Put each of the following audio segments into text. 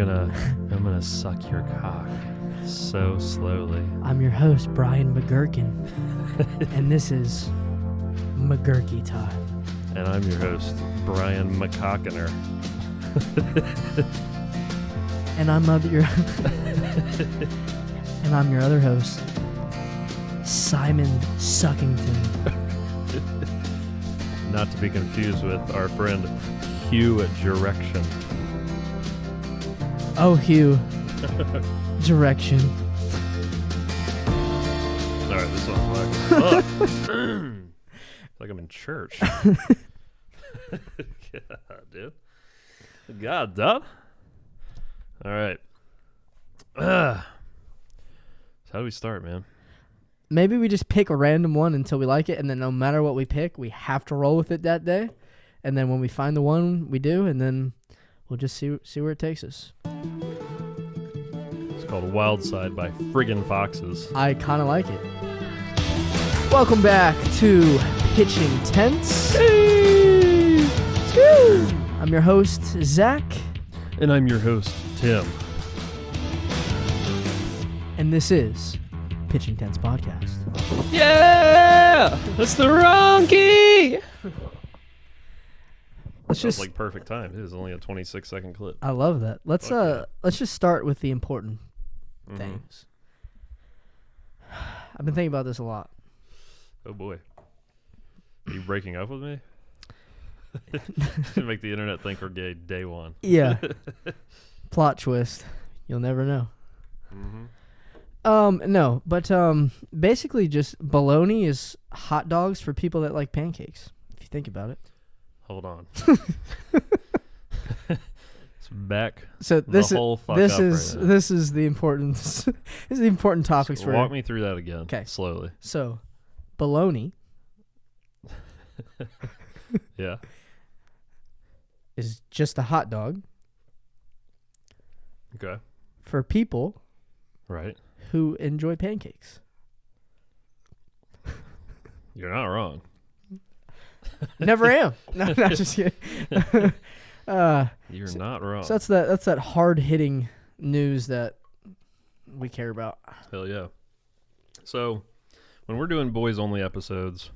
I'm gonna suck your cock so slowly. I'm your host, Brian McGurkin, and this is McGurky Time. And I'm your host, Brian McCockiner. And I'm your other host, Simon Suckington. Not to be confused with our friend Hugh at Direction. Oh, Hugh. Direction. All right, this one's like, it's like I'm in church. God, dude. All right. So how do we start, man? Maybe we just pick a random one until we like it, and then no matter what we pick, we have to roll with it that day. And then when we find the one, we do, and then we'll just see where it takes us. It's called Wild Side by Friggin' Foxes. I kind of like it. Welcome back to Pitching Tents. Hey! I'm your host, Zach. And I'm your host, Tim. And this is Pitching Tents Podcast. Yeah! That's the wrong key! Let's That's just like perfect time. It is only a 26-second clip. I love that. Let's just start with the important things. I've been thinking about this a lot. Oh boy. Are you breaking up with me? Make the internet think we're gay day one. Yeah. Plot twist. You'll never know. No, but basically just bologna is hot dogs for people that like pancakes, if you think about it. Hold on. It's back. So this is this is the important this is the important topics so for walk me through that again. Okay. Slowly. So bologna Yeah. is just a hot dog Okay. for people Right. who enjoy pancakes. You're not wrong. Never am. No, just kidding. You're not wrong. So that's that hard hitting news that we care about. Hell yeah. So when we're doing boys only episodes,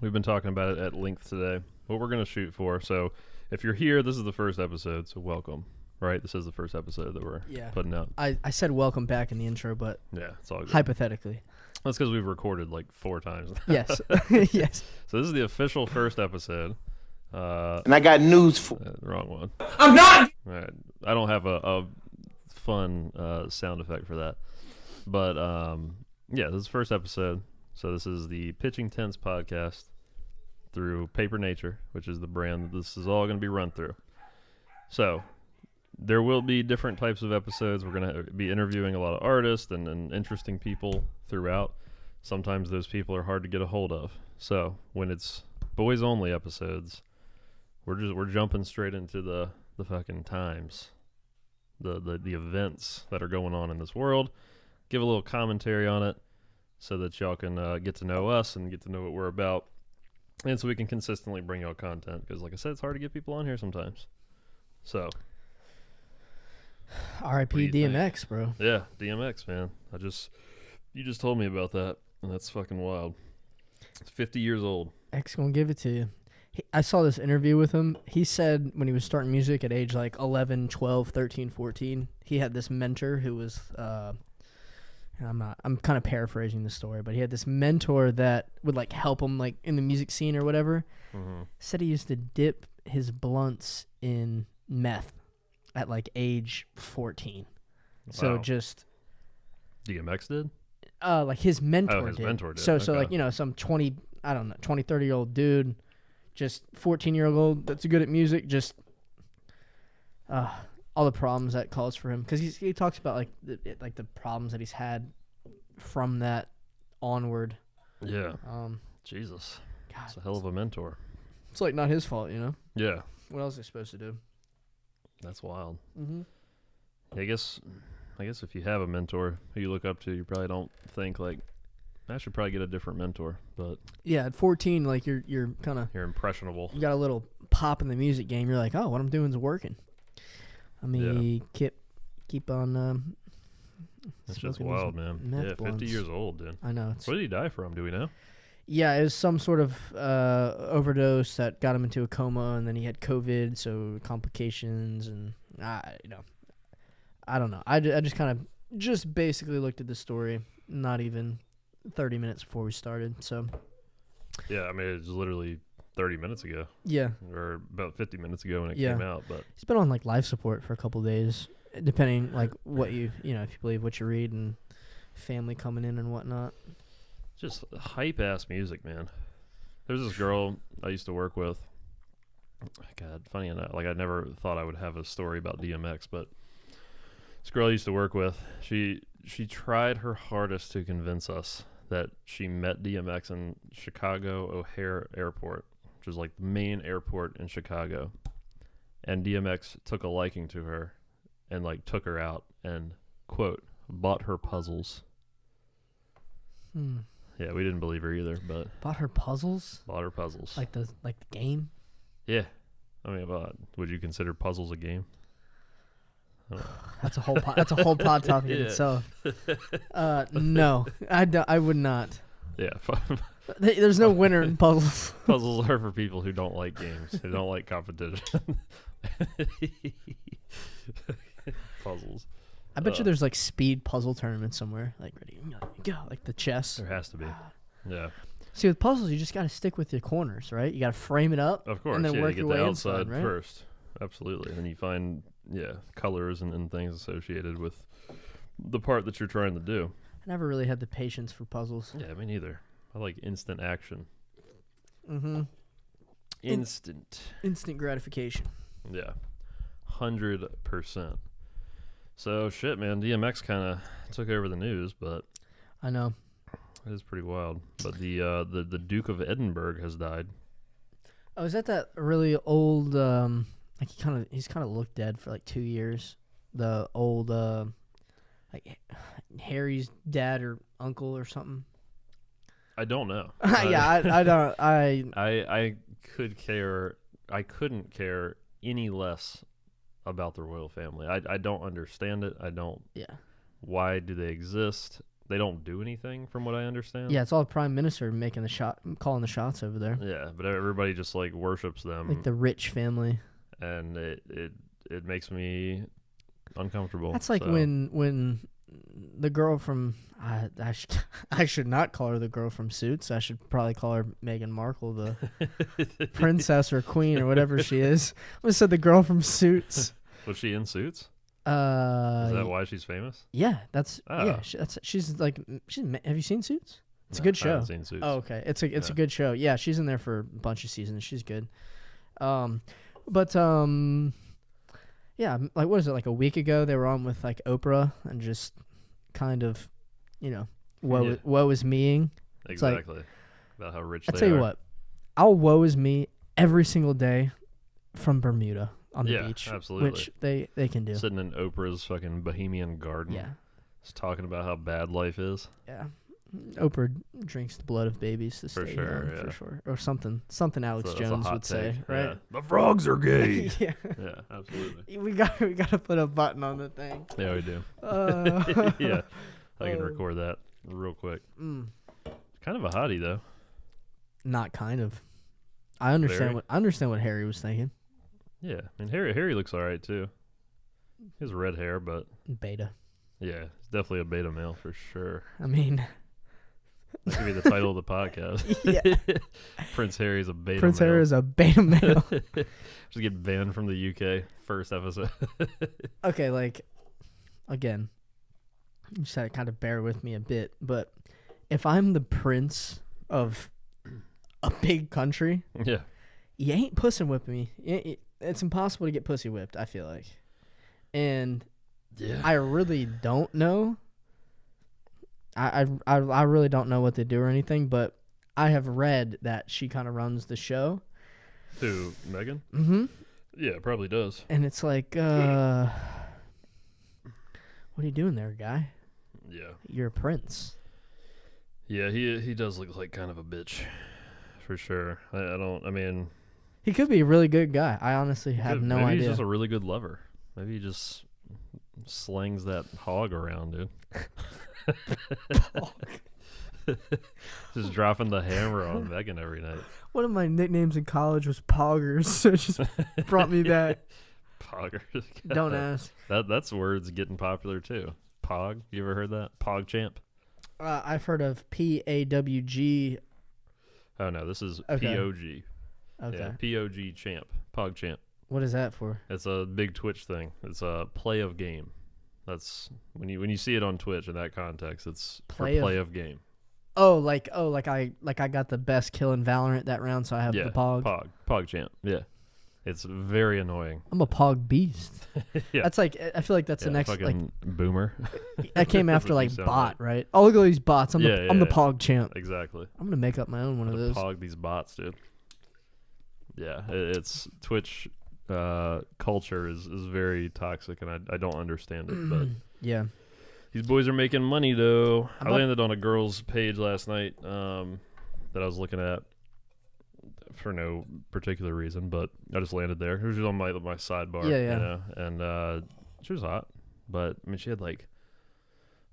we've been talking about it at length today. What we're going to shoot for. So if you're here, this is the first episode, so welcome. Right? This is the first episode that we're putting out. I said welcome back in the intro, but Yeah, it's all good. hypothetically. That's because we've recorded like 4 times. Yes. Yes. So this is the official first episode. And I got news for Wrong one. I'm not. All right. I don't have a fun sound effect for that. But yeah, this is the first episode. So this is the Pitching Tents podcast through Paper Nature, which is the brand that this is all going to be run through. So there will be different types of episodes. We're going to be interviewing a lot of artists and interesting people throughout. Sometimes those people are hard to get a hold of. So when it's boys only episodes, we're jumping straight into the fucking times, the events that are going on in this world. Give a little commentary on it so that y'all can get to know us and get to know what we're about, and so we can consistently bring y'all content. Because like I said, it's hard to get people on here sometimes. So R.I.P. DMX, bro. yeah, DMX, man. You just told me about that, and that's fucking wild. It's 50 years old. X gonna give it to you. I saw this interview with him. He said when he was starting music at age like 11, 12, 13, 14, he had this mentor who was, I'm kind of paraphrasing the story, but he had this mentor that would like help him like in the music scene or whatever. Said he used to dip his blunts in meth at like age 14. Wow. So just DMX did? like his mentor his did. mentor did. So Okay. like, some 20, 30-year-old dude, just 14-year-old that's good at music, just all the problems that caused for him, because he talks about like the problems that he's had from that onward. Yeah. Jesus. God, It's a hell of a mentor. it's like not his fault, Yeah. What else are they supposed to do? That's wild. Mm-hmm. I guess if you have a mentor who you look up to, you probably don't think like, I should probably get a different mentor. But Yeah, at 14, like you're kind of, you're impressionable. you got a little pop in the music game. You're like, oh, what I'm doing is working. I mean, keep on. That's just smoking these wild, man. meth Yeah, 50 blunts. years old, dude. I know. What did he die from? Do we know? Yeah, it was some sort of overdose that got him into a coma, and then he had COVID, so complications, and I don't know. I just kind of just basically looked at the story, not even 30 minutes before we started. So Yeah, I mean, it was literally 30 minutes ago, yeah, or about 50 minutes ago when it Yeah. came out. But he's been on like life support for a couple days, depending like what if you believe what you read and family coming in and whatnot. just hype ass music, man. There's this girl I used to work with. God, funny enough, like I never thought I would have a story about DMX, but this girl I used to work with, she tried her hardest to convince us that she met DMX in Chicago O'Hare Airport, which is like the main airport in Chicago. And DMX took a liking to her and like took her out and, quote, bought her puzzles. Yeah, we didn't believe her either, but Bought her puzzles, bought her puzzles. like the game. Yeah. I mean, would you consider puzzles a game? I don't know. That's a whole pod topic in Yeah. itself. No, I would not. Yeah. There's no winner in puzzles. Puzzles are for people who don't like games, who don't like competition. Puzzles. I bet you there's like speed puzzle tournaments somewhere. Like ready, go, like the chess. There has to be. Yeah. See, with puzzles, you just got to stick with your corners, right? You got to frame it up, Of course. and then yeah, work you your get the way outside inside, right? first. Absolutely. And you find, colors and things associated with the part that you're trying to do. I never really had the patience for puzzles. Yeah, me neither. I like instant action. Mm-hmm. Instant. Instant gratification. Yeah. 100%. So, shit, man. DMX kind of took over the news, but I know. it is pretty wild. But the Duke of Edinburgh has died. Oh, is that really old? Like he's kind of looked dead for like 2 years. The old like Harry's dad or uncle or something. I don't know. Yeah, I don't. I couldn't care any less about the royal family. I don't understand it. I don't. Yeah. Why do they exist? They don't do anything, from what I understand. Yeah, it's all the prime minister making calling the shots over there. Yeah, but everybody just like worships them, Like the rich family. and it makes me uncomfortable. That's like so. when the girl from I should not call her the girl from Suits. I should probably call her Meghan Markle, the princess or queen or whatever she is. I almost said the girl from Suits. Was she in Suits? Is that why she's famous? Yeah, that's Oh. yeah. She's have you seen Suits? It's a No, good I show. haven't seen Suits. Oh, okay. It's a Yeah. good show. Yeah, she's in there for a bunch of seasons. She's good. Yeah, like what is it? Like a week ago, they were on with like Oprah and just kind of, woe is meing. Exactly. About how rich I they tell are. you what, I'll woe is me every single day from Bermuda on the Yeah, beach, absolutely. which they can do. Sitting in Oprah's fucking Bohemian garden. Yeah, Just talking about how bad life is. yeah. Oprah drinks the blood of babies to For stay sure, young, yeah. for sure, or something Alex That's a Jones hot would say, take, right? Yeah. The frogs are gay. Yeah. Yeah, absolutely. We got to put a button on the thing. Yeah, we do. Yeah, I can record that real quick. Kind of a hottie though. Not kind of. I understand Very. what Harry was thinking. Yeah, I mean Harry looks all right too. He has red hair, but Beta. yeah, he's definitely a beta male for sure. I mean, That could be the title of the podcast. yeah. Prince Harry's a beta Prince male. Harry is a beta male. Just get banned from the UK first episode. Okay, like, again, you just gotta kind of bear with me a bit, but if I'm the prince of a big country, Yeah. you ain't pussy whipping me. It's impossible to get pussy whipped, I feel like. And Yeah. I really don't know. I really don't know what they do or anything, but I have read that she kind of runs the show. Who, Megan? Mm-hmm. Yeah, probably does. And it's like, what are you doing there, guy? Yeah. You're a prince. Yeah, he does look like kind of a bitch. For sure. I mean... He could be a really good guy. I honestly have no maybe idea. he's just a really good lover. Maybe he just slings that hog around, dude. Just dropping the hammer on Megan every night. One of my nicknames in college was Poggers, so it just brought me back. Poggers. Don't ask. That's words getting popular too. Pog. You ever heard that? Pog champ. I've heard of PAWG. Oh no, this is Okay. POG. Okay. Yeah, POG champ. Pog champ. What is that for? It's a big Twitch thing. It's a play of game. That's when you see it on Twitch in that context. It's play of game. Oh, like I got the best kill in Valorant that round, so I have the Pog. Pog champ. Yeah, it's very annoying. I'm a Pog beast. Yeah. That's like I feel like that's the next fucking boomer. that came after like sound bot, right? Oh, look at all these bots. I'm the Pog champ. Exactly. I'm gonna make up my own one of those. Pog these bots, dude. Yeah, it's Twitch culture is very toxic, and I don't understand it. But yeah, these boys are making money though. I landed on a girl's page last night that I was looking at for no particular reason, but I just landed there. It was just on my sidebar. Yeah. You know? And she was hot, but I mean, she had like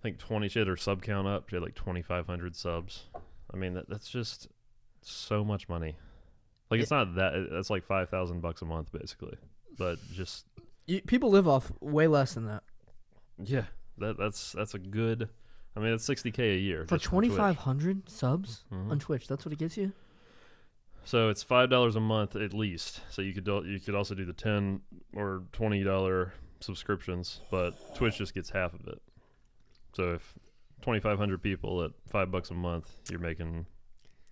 I think 20. She had her sub count up. She had like 2,500 subs. I mean, that's just so much money. Like it's not that. That's like $5,000 a month, basically. But just people live off way less than that. Yeah, that's a good. I mean, it's $60K a year for 2,500 subs on Twitch. That's what it gets you. So it's $5 a month at least. So you could also do the $10 or $20 subscriptions, but Twitch just gets half of it. So if 2,500 people at $5 a month, you're making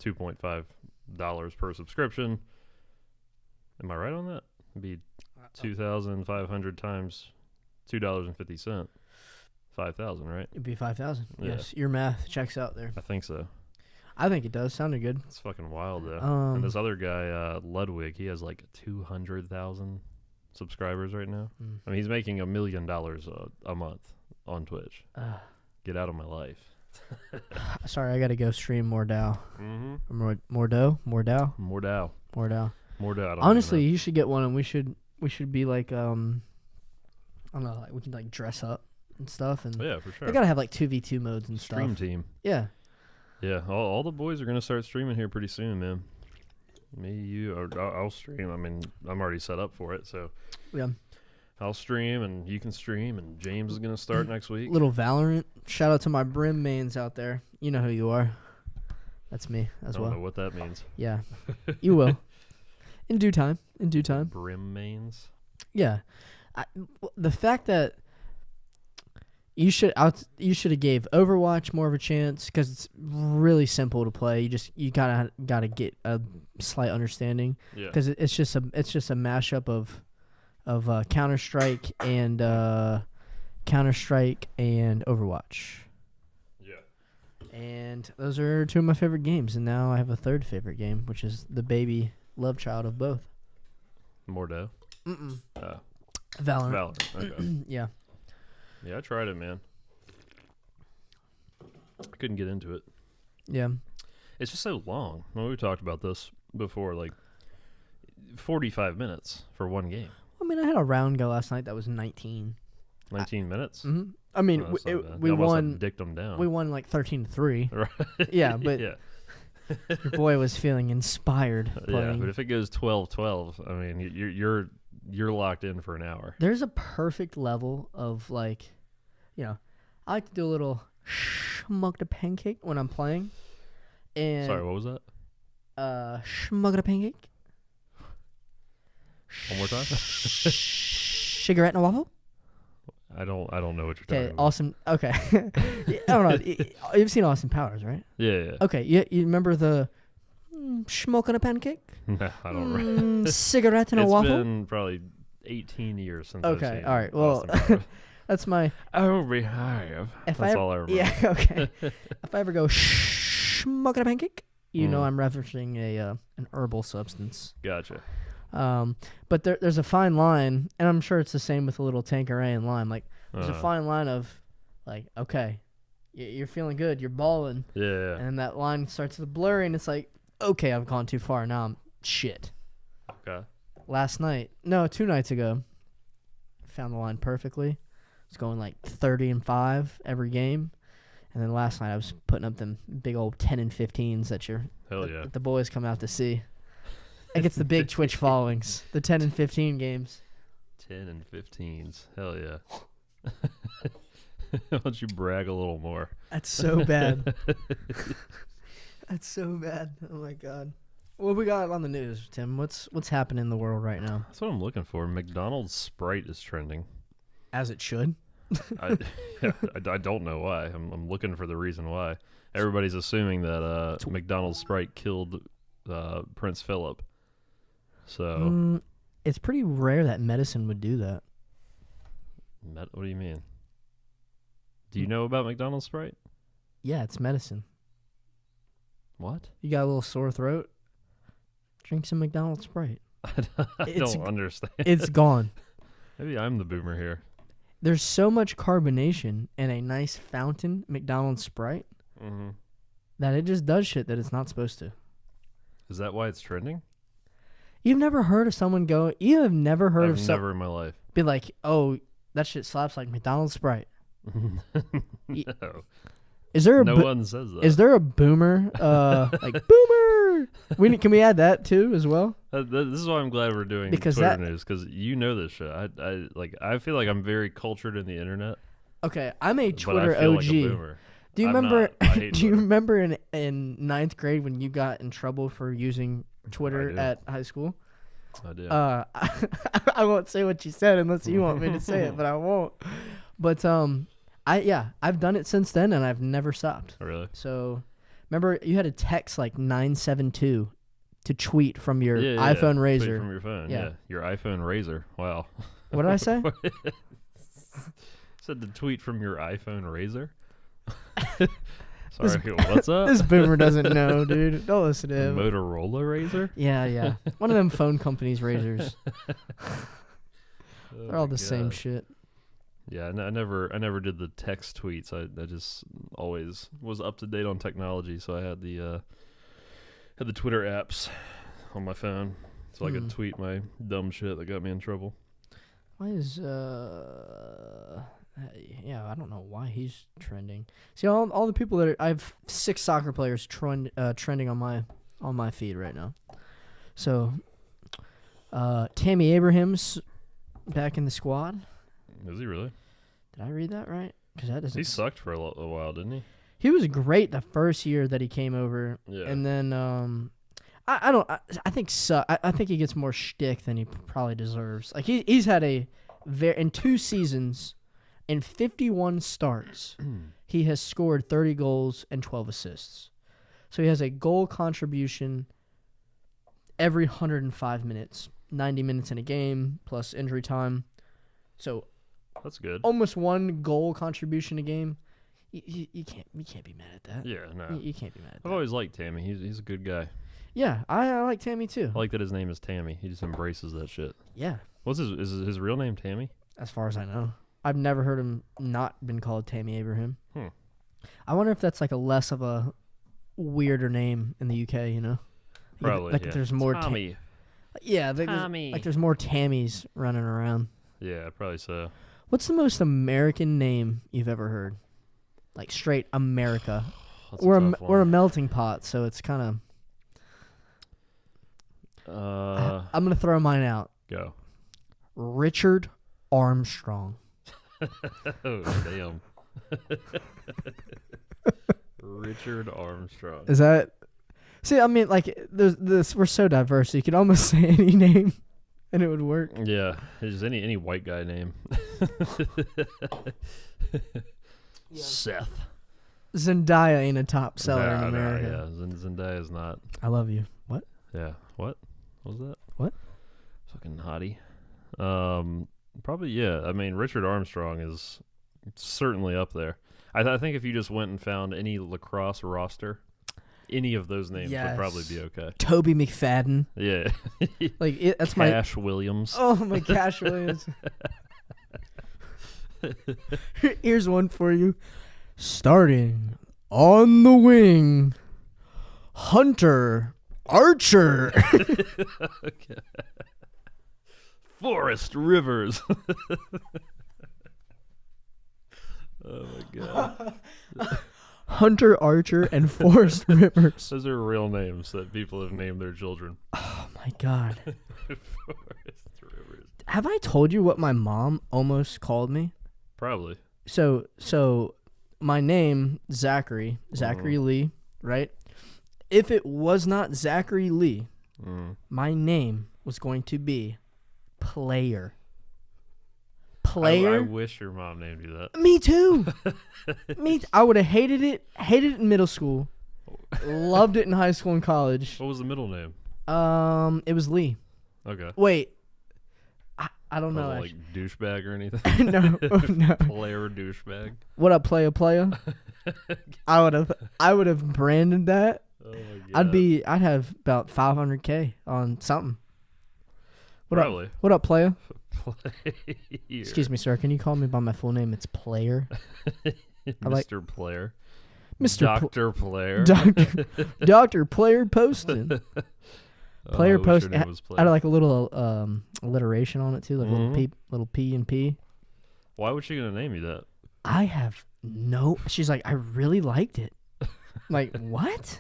$2.5 per subscription. Am I right on that? It'd be 2,500 times $2.50. 5,000, right? It'd be 5,000. Yeah. Yes, your math checks out there. I think so. I think it does. Sounded good. It's fucking wild though. And this other guy, Ludwig, he has like 200,000 subscribers right now. I mean, he's making $1 million a month on Twitch. Get out of my life. Sorry, I gotta go stream more DAO. More DAO. Honestly, you should get one, and we should be like I don't know, like we can like dress up and stuff, and yeah, for sure. They gotta have like 2v2 modes and Stream stuff. team. Yeah. Yeah, all the boys are gonna start streaming here pretty soon, man. Me, you, I'll stream. I mean, I'm already set up for it, so yeah. I'll stream, and you can stream, and James is gonna start next week. Little Valorant. Shout out to my Brim mains out there. You know who you are. That's me as well. I don't know what that means. Yeah, you will. In due time. Brim mains. Yeah, the fact that you should have gave Overwatch more of a chance because it's really simple to play. You gotta get a slight understanding. Yeah. Because it's just a mashup of Counter-Strike and Overwatch. Yeah. And those are two of my favorite games. And now I have a third favorite game, which is the baby love child of both. Mordo. Valorant. Okay. Yeah. Yeah, I tried it, man. I couldn't get into it. Yeah. It's just so long. Well, we talked about this before, like 45 minutes for one game. I mean, I had a round go last night that was 19. 19 minutes? Mm-hmm. I mean, we won. Dicked them down. We won like 13-3. Right. Yeah, but yeah. your boy was feeling inspired playing. Yeah, but if it goes 12-12, I mean, you're locked in for an hour. There's a perfect level of like, I like to do a little schmug the pancake when I'm playing. And Sorry, what was that? Schmug the pancake. One more time. Cigarette and a waffle. I don't know what you're talking about. Awesome. Okay. I don't know. You've seen Austin Powers, right? Yeah. Okay. You remember the smoke on a pancake? No, I don't remember. Cigarette and a waffle? It's been probably 18 years since I've seen all right. Well, that's my... Oh, we have. That's all I remember. Yeah, okay. If I ever go smoke on a pancake, know I'm referencing an herbal substance. Gotcha. But there's a fine line, and I'm sure it's the same with a little Tanqueray and lime. Like, there's a fine line of, like, okay, you're feeling good, you're balling. Yeah. And that line starts to blur, and it's like, okay, I've gone too far. Now I'm shit. Okay. 2 nights ago, found the line perfectly. It's going like 30-5 every game. And then last night I was putting up them big old 10 and 15s that the boys come out to see. It gets the big Twitch followings. The 10 and 15 games. 10 and 15s. Hell yeah. Why don't you brag a little more? That's so bad. That's so bad. Oh my god. What we got on the news, Tim? What's happening in the world right now? That's what I'm looking for. McDonald's Sprite is trending. As it should. I don't know why. I'm looking for the reason why. Everybody's assuming that McDonald's Sprite killed Prince Philip. So it's pretty rare that medicine would do that. What do you mean? Do you know about McDonald's Sprite? Yeah, it's medicine. What? You got a little sore throat? Drink some McDonald's Sprite. I don't understand. It's gone. Maybe I'm the boomer here. There's so much carbonation in a nice fountain McDonald's Sprite that it just does shit that it's not supposed to. Is that why it's trending? You've never heard of someone go... You have never heard of someone... Never in my life. Be like, oh, that shit slaps like McDonald's Sprite. No. Is there a no one says that. Is there a boomer? Like, boomer! Can we add that too as well? This is why I'm glad we're doing Twitter news, because you know this shit. I feel like I'm very cultured in the internet. Okay, I'm a but Twitter I feel OG. Like a boomer. Do you remember? Do you remember in 9th grade when you got in trouble for using Twitter at high school? I did. I won't say what you said unless you want me to say it, but I won't. But I've done it since then, and I've never stopped. Oh, really? So, remember, you had to text like 972 to tweet from your iPhone Razr. Tweet from your phone. Yeah. Your iPhone Razr. Wow. What did I say? Said to tweet from your iPhone Razr. Sorry, what's up? This boomer doesn't know, dude. Don't listen to him. Motorola Razr? Yeah. One of them phone companies' razors. They're all the same shit. Yeah, I never did the text tweets. I just always was up to date on technology, so I had the Twitter apps on my phone, so I could tweet my dumb shit that got me in trouble. Why is I don't know why he's trending. See, all the people that I have 6 soccer players trending on my feed right now. So, Tammy Abraham's back in the squad. Is he really? Did I read that right? Because that doesn't. He sucked for a while, didn't he? He was great the first year that he came over. Yeah. And then I think he gets more shtick than he probably deserves. Like he's had in 2 seasons, in 51 starts, he has scored 30 goals and 12 assists. So he has a goal contribution every 105 minutes, 90 minutes in a game plus injury time. So that's good. Almost 1 goal contribution a game. You can't be mad at that. Yeah, no. You can't be mad at that. I've always liked Tammy. He's a good guy. Yeah, I like Tammy too. I like that his name is Tammy. He just embraces that shit. Yeah. Is his real name Tammy? As far as I know. I've never heard him not been called Tammy Abraham. I wonder if that's like a less of a weirder name in the UK, you know? Probably, like there's more Tommy. Tommy. Like there's more Tammys running around. Yeah, probably so. What's the most American name you've ever heard? Like straight America. We're a melting pot, so it's kind of... I'm going to throw mine out. Go. Richard Armstrong. Oh, damn. Richard Armstrong. Is that... See, I mean, like, we're so diverse. You could almost say any name, and it would work. Yeah, just any white guy name. Seth. Zendaya ain't a top seller in America. No, yeah, Zendaya is not. I love you. What? Yeah. What was that? What? Fucking hottie. Probably, yeah. I mean, Richard Armstrong is certainly up there. I think if you just went and found any lacrosse roster, any of those names would probably be okay. Toby McFadden. Yeah. Like that's my Cash Williams. Oh, my Cash Williams. Here's one for you. Starting on the wing, Hunter Archer. Okay. Forrest Rivers. God. Hunter Archer and Forrest Rivers. Those are real names that people have named their children. Oh my God. Forrest Rivers. Have I told you what my mom almost called me? Probably. So my name, Zachary Lee, right? If it was not Zachary Lee, my name was going to be Player. I wish your mom named you that. Me too. I would have hated it in middle school. Loved it in high school and college. What was the middle name? It was Lee. Okay. Wait. I don't know. Like douchebag or anything? No. Player douchebag. What up, playa? I would have branded that. Oh my God. I'd have about 500K on something. Probably. What up, playa? Player. Excuse me, sir. Can you call me by my full name? It's Player. Mr. Player. Mr. Dr. Player. Dr. Player Poston. Player Post. I had like a little alliteration on it too, like little P and P. Why was she gonna name you that? I have no. She's like, I really liked it. Like, what?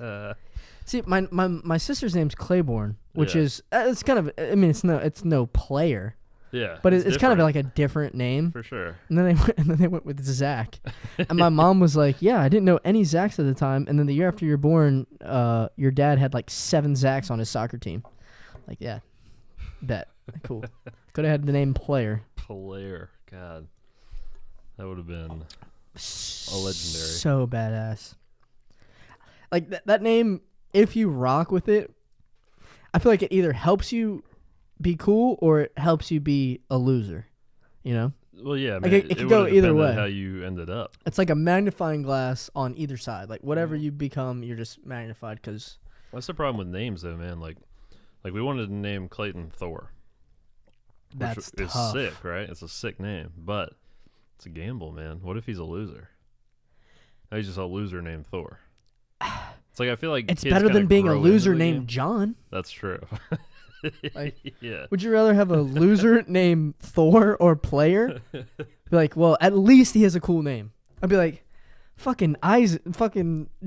See, my sister's name's Claiborne, which is it's kind of. I mean, it's no Player. Yeah, but it's kind of like a different name for sure. And then they went with Zach, and my mom was like, "Yeah, I didn't know any Zachs at the time." And then the year after you're born, your dad had like 7 Zachs on his soccer team. Like, yeah, bet cool. Could have had the name Player. Player, God, that would have been a legendary. So badass. Like that name, if you rock with it, I feel like it either helps you be cool or it helps you be a loser, you know? Well, yeah, like it could go either way. How you ended up. It's like a magnifying glass on either side. Like whatever you become, you're just magnified. Because that's the problem with names, though, man. Like we wanted to name Clayton Thor. That's which tough. Is sick, right? It's a sick name, but it's a gamble, man. What if he's a loser? Now he's just a loser named Thor. It's like I feel like it's better than being a loser named John. That's true. Like, yeah. Would you rather have a loser named Thor or Player? Be like, well, at least he has a cool name. I'd be like, fucking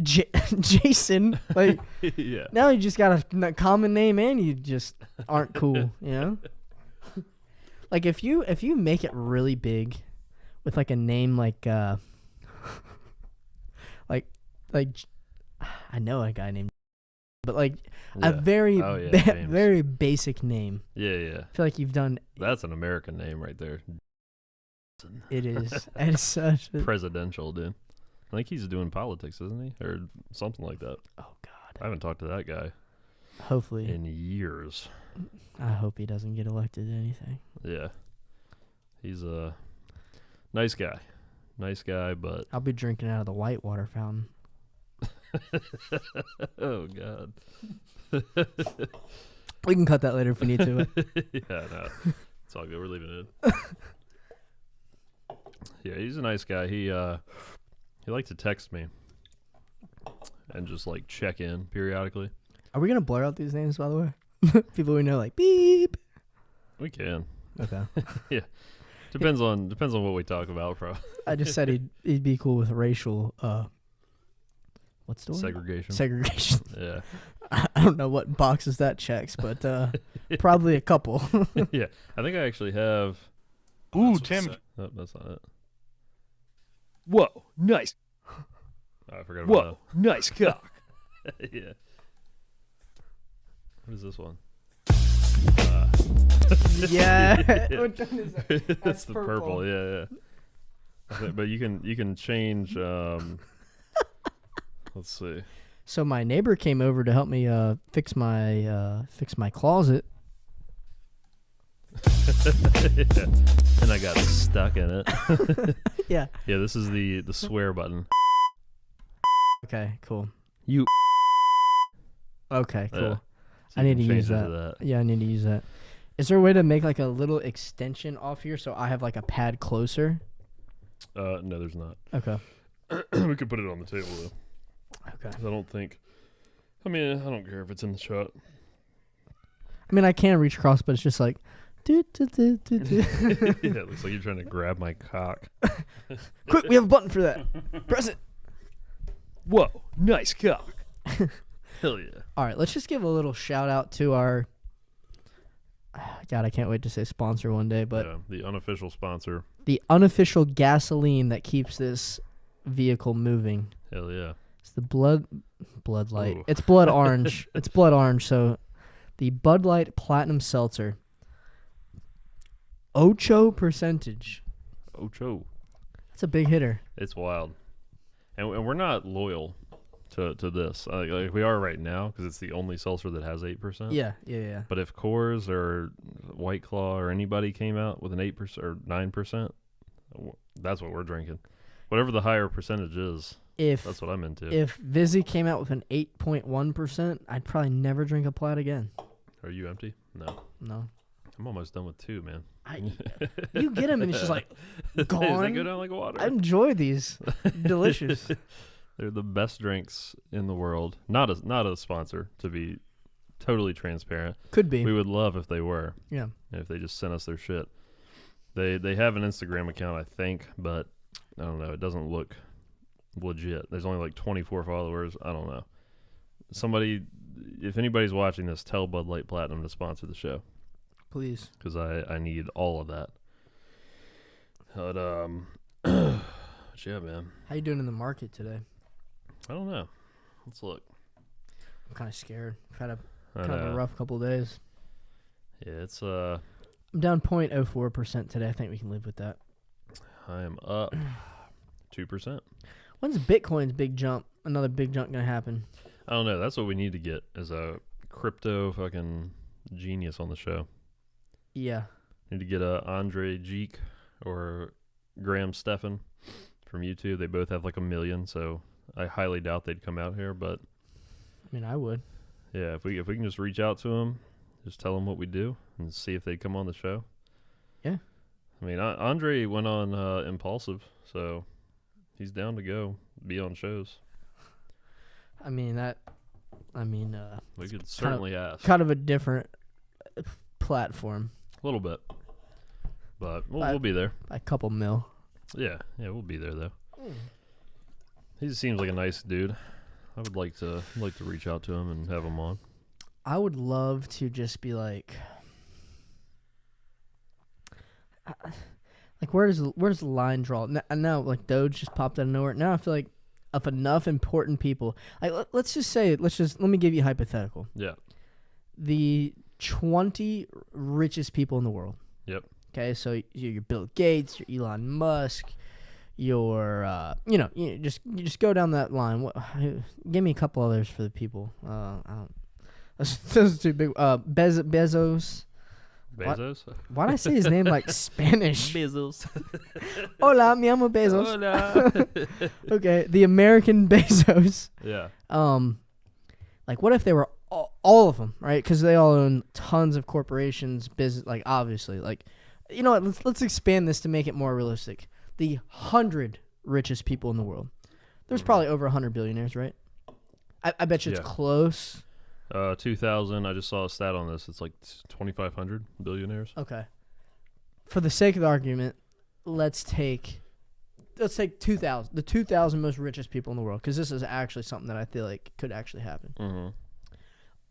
Jason. Like, yeah. Now you just got a common name and you just aren't cool, you know? Like if you make it really big with like a name like like I know a guy named, but like a very very basic name. Yeah, yeah. I feel like you've done. That's an American name right there. It is. It is such presidential, dude. I think he's doing politics, isn't he, or something like that? Oh God. I haven't talked to that guy. Hopefully. In years. I hope he doesn't get elected to anything. Yeah. He's a nice guy. Nice guy, but I'll be drinking out of the whitewater fountain. Oh God. We can cut that later if we need to. Yeah, no. It's all good. We're leaving it in. Yeah, he's a nice guy. He liked to text me and just like check in periodically. Are we gonna blur out these names, by the way? People we know, like beep. We can. Okay. Yeah. Depends on what we talk about, bro. I just said he'd be cool with racial what's the word? Segregation. Yeah. I don't know what boxes that checks, but probably a couple. Yeah. I think I actually have. Ooh, Tim. Oh, that's not it. Whoa, nice. Oh, I forgot about Whoa, nice cock. that. Yeah. What is this one? Yeah. Yeah. Which one is that? That's the purple. Yeah, yeah. But you can change. Let's see. So my neighbor came over to help me fix my closet. Yeah. And I got stuck in it. Yeah. Yeah, this is the swear button. Okay, cool. You. Okay, cool. Yeah. So I you need to can use change it that. to Yeah, I need to use that. Is there a way to make like a little extension off here so I have like a pad closer? No, there's not. Okay. We could put it on the table though. Okay. I don't think. I mean, I don't care if it's in the shot. I mean, I can reach across, but it's just like Yeah, it looks like you're trying to grab my cock. Quick, we have a button for that. Press it. Whoa, nice cock. Hell yeah. All right, let's just give a little shout out to our. God, I can't wait to say sponsor one day, but Yeah, the unofficial sponsor. the unofficial gasoline that keeps this vehicle moving. Hell yeah. It's the Blood Light. Ooh. It's blood orange. It's blood orange. So, the Bud Light Platinum Seltzer. Ocho percentage. Ocho. That's a big hitter. It's wild. And we're not loyal to this. Like we are right now because it's the only seltzer that has 8%. Yeah. But if Coors or White Claw or anybody came out with an 8% or 9%, that's what we're drinking. Whatever the higher percentage is, that's what I'm into. If Vizzy came out with an 8.1%, I'd probably never drink a Plat again. Are you empty? No. I'm almost done with 2, man. You get them and it's just like gone. They go down like water. I enjoy these. Delicious. They're the best drinks in the world. Not a sponsor, to be totally transparent. Could be. We would love if they were. Yeah. If they just sent us their shit. They have an Instagram account, I think, but I don't know. It doesn't look legit. There's only like 24 followers. I don't know. Somebody, if anybody's watching this, tell Bud Light Platinum to sponsor the show. Please. Because I need all of that. But, yeah, man. How you doing in the market today? I don't know. Let's look. I'm kind of scared. I've had a rough couple of days. Yeah, it's I'm down 0.04% today. I think we can live with that. I am up 2%. When's Bitcoin's big jump? Another big jump gonna happen? I don't know. That's what we need to get is a crypto fucking genius on the show. Yeah. Need to get a Andre Geek or Graham Stephan from YouTube. They both have like 1 million, so I highly doubt they'd come out here. But I mean, I would. yeah, if we can just reach out to them, just tell them what we do, and see if they come on the show. Yeah. I mean, Andre went on Impulsive, so he's down to go be on shows. We We could certainly ask. kind of a different platform. A little bit. But we'll be there. A couple mil. Yeah, we'll be there though. He seems like a nice dude. I would like to reach out to him and have him on. I would love to just be like where does the line draw? Now like Doge just popped out of nowhere. Now I feel like of enough important people. Like let me give you a hypothetical. Yeah. The 20 richest people in the world. Yep. Okay, so you're Bill Gates, you're Elon Musk, you're you just go down that line. Give me a couple others for the people. I don't. Those are too big. Bezos. Bezos? Why did I say his name like Spanish? Bezos. Hola, mi amo Bezos. Hola. Okay, the American Bezos. Yeah. Like what if they were all of them, right? Because they all own tons of corporations, business. Like obviously, like you know what? Let's expand this to make it more realistic. The 100 richest people in the world. There's probably over 100 billionaires, right? I bet you it's close. 2000. I just saw a stat on this. It's like 2,500 billionaires. Okay. For the sake of the argument, let's take 2,000. The 2,000 most richest people in the world, because this is actually something that I feel like could actually happen. Mm-hmm.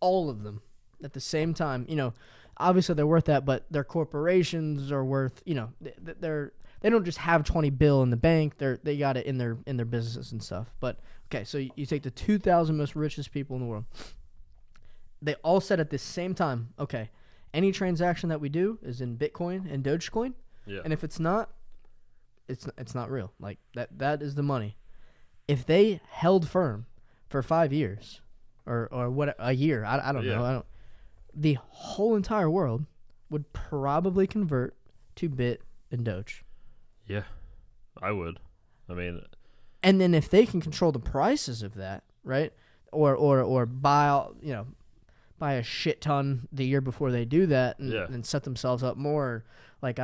All of them at the same time. You know, obviously they're worth that, but their corporations are worth. You know, they don't just have 20 bill in the bank. They got it in their businesses and stuff. But okay, so you take the 2,000 most richest people in the world. They all said at the same time, okay, any transaction that we do is in Bitcoin and Dogecoin, and if it's not, it's not real. Like that is the money. If they held firm for 5 years, or what a year, I don't know, the whole entire world would probably convert to Bit and Doge. Yeah, I would. I mean, and then if they can control the prices of that, right, or buy a shit ton the year before they do that and set themselves up more. Like,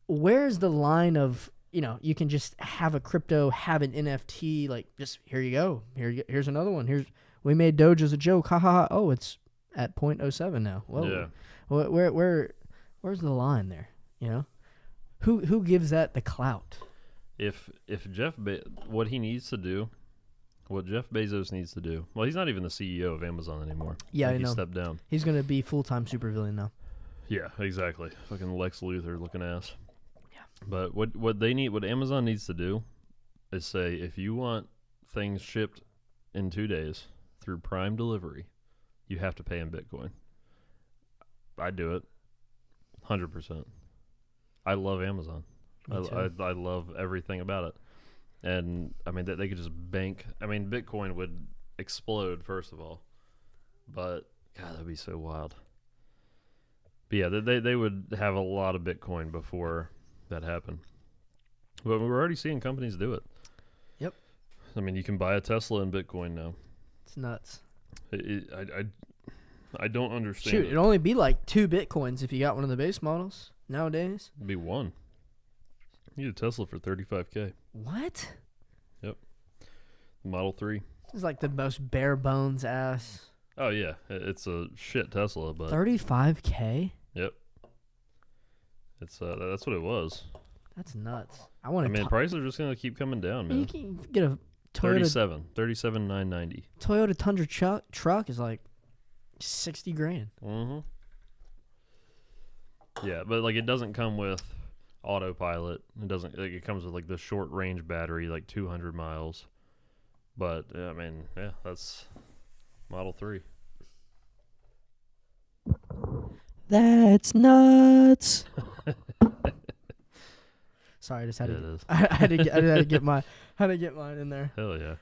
where's the line of, you can just have a crypto, have an NFT, like just here you go. Here's another one. We made Doge as a joke. Ha ha ha. Oh, it's at 0.07 now. Whoa. Yeah. Where's the line there? You know, who gives that the clout? If what he needs to do, what Jeff Bezos needs to do. Well, he's not even the CEO of Amazon anymore. Yeah, I he know. stepped down. He's gonna be full-time supervillain now. Yeah, exactly. Fucking Lex Luthor looking ass. Yeah. But what Amazon needs to do is say, if you want things shipped in 2 days through Prime delivery, you have to pay in Bitcoin. I'd do it. 100%. I love Amazon. I love everything about it. And, I mean, they could just bank. I mean, Bitcoin would explode, first of all. But, God, that'd be so wild. But, yeah, they would have a lot of Bitcoin before that happened. But we're already seeing companies do it. Yep. I mean, you can buy a Tesla in Bitcoin now. It's nuts. I don't understand. Shoot, it'd only be like 2 Bitcoins if you got one of the base models nowadays. It'd be 1. You get a Tesla for $35K. What? Yep. Model 3. This is like the most bare bones ass. Oh, yeah. It's a shit Tesla, but... $35K? Yep. It's that's what it was. That's nuts. I want to. I mean, prices are just gonna keep coming down, man. You can get a Toyota. 37,990. Toyota Tundra truck is like $60,000. Mm-hmm. Yeah, but like it doesn't come with autopilot. It doesn't. Like, it comes with like the short range battery, like 200 miles. But yeah, I mean, yeah, that's Model 3. That's nuts. Sorry, I just had Yeah, to. it is. I had to get mine in there. Hell yeah.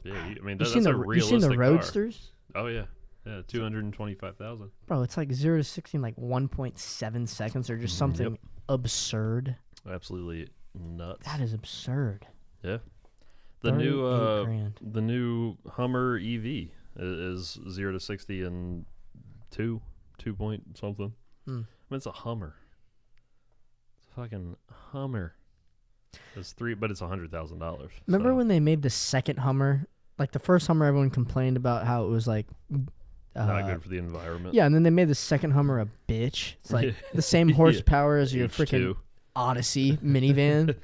Yeah, I mean that's a realistic You seen the car. Roadsters? Oh yeah, 225,000. Bro, it's like 0 to 60 in like 1.7 seconds or just something absurd. Absolutely nuts. That is absurd. Yeah. The new $38,000. the new Hummer EV is 0 to 60 in 2 point something. I mean, it's a Hummer. It's a fucking Hummer. It's but it's $100,000. Remember so. when they made the second Hummer? Like the first Hummer, everyone complained about how it was like Not good for the environment. Yeah, and then they made the second Hummer a bitch. It's like the same horsepower as your freaking Odyssey minivan.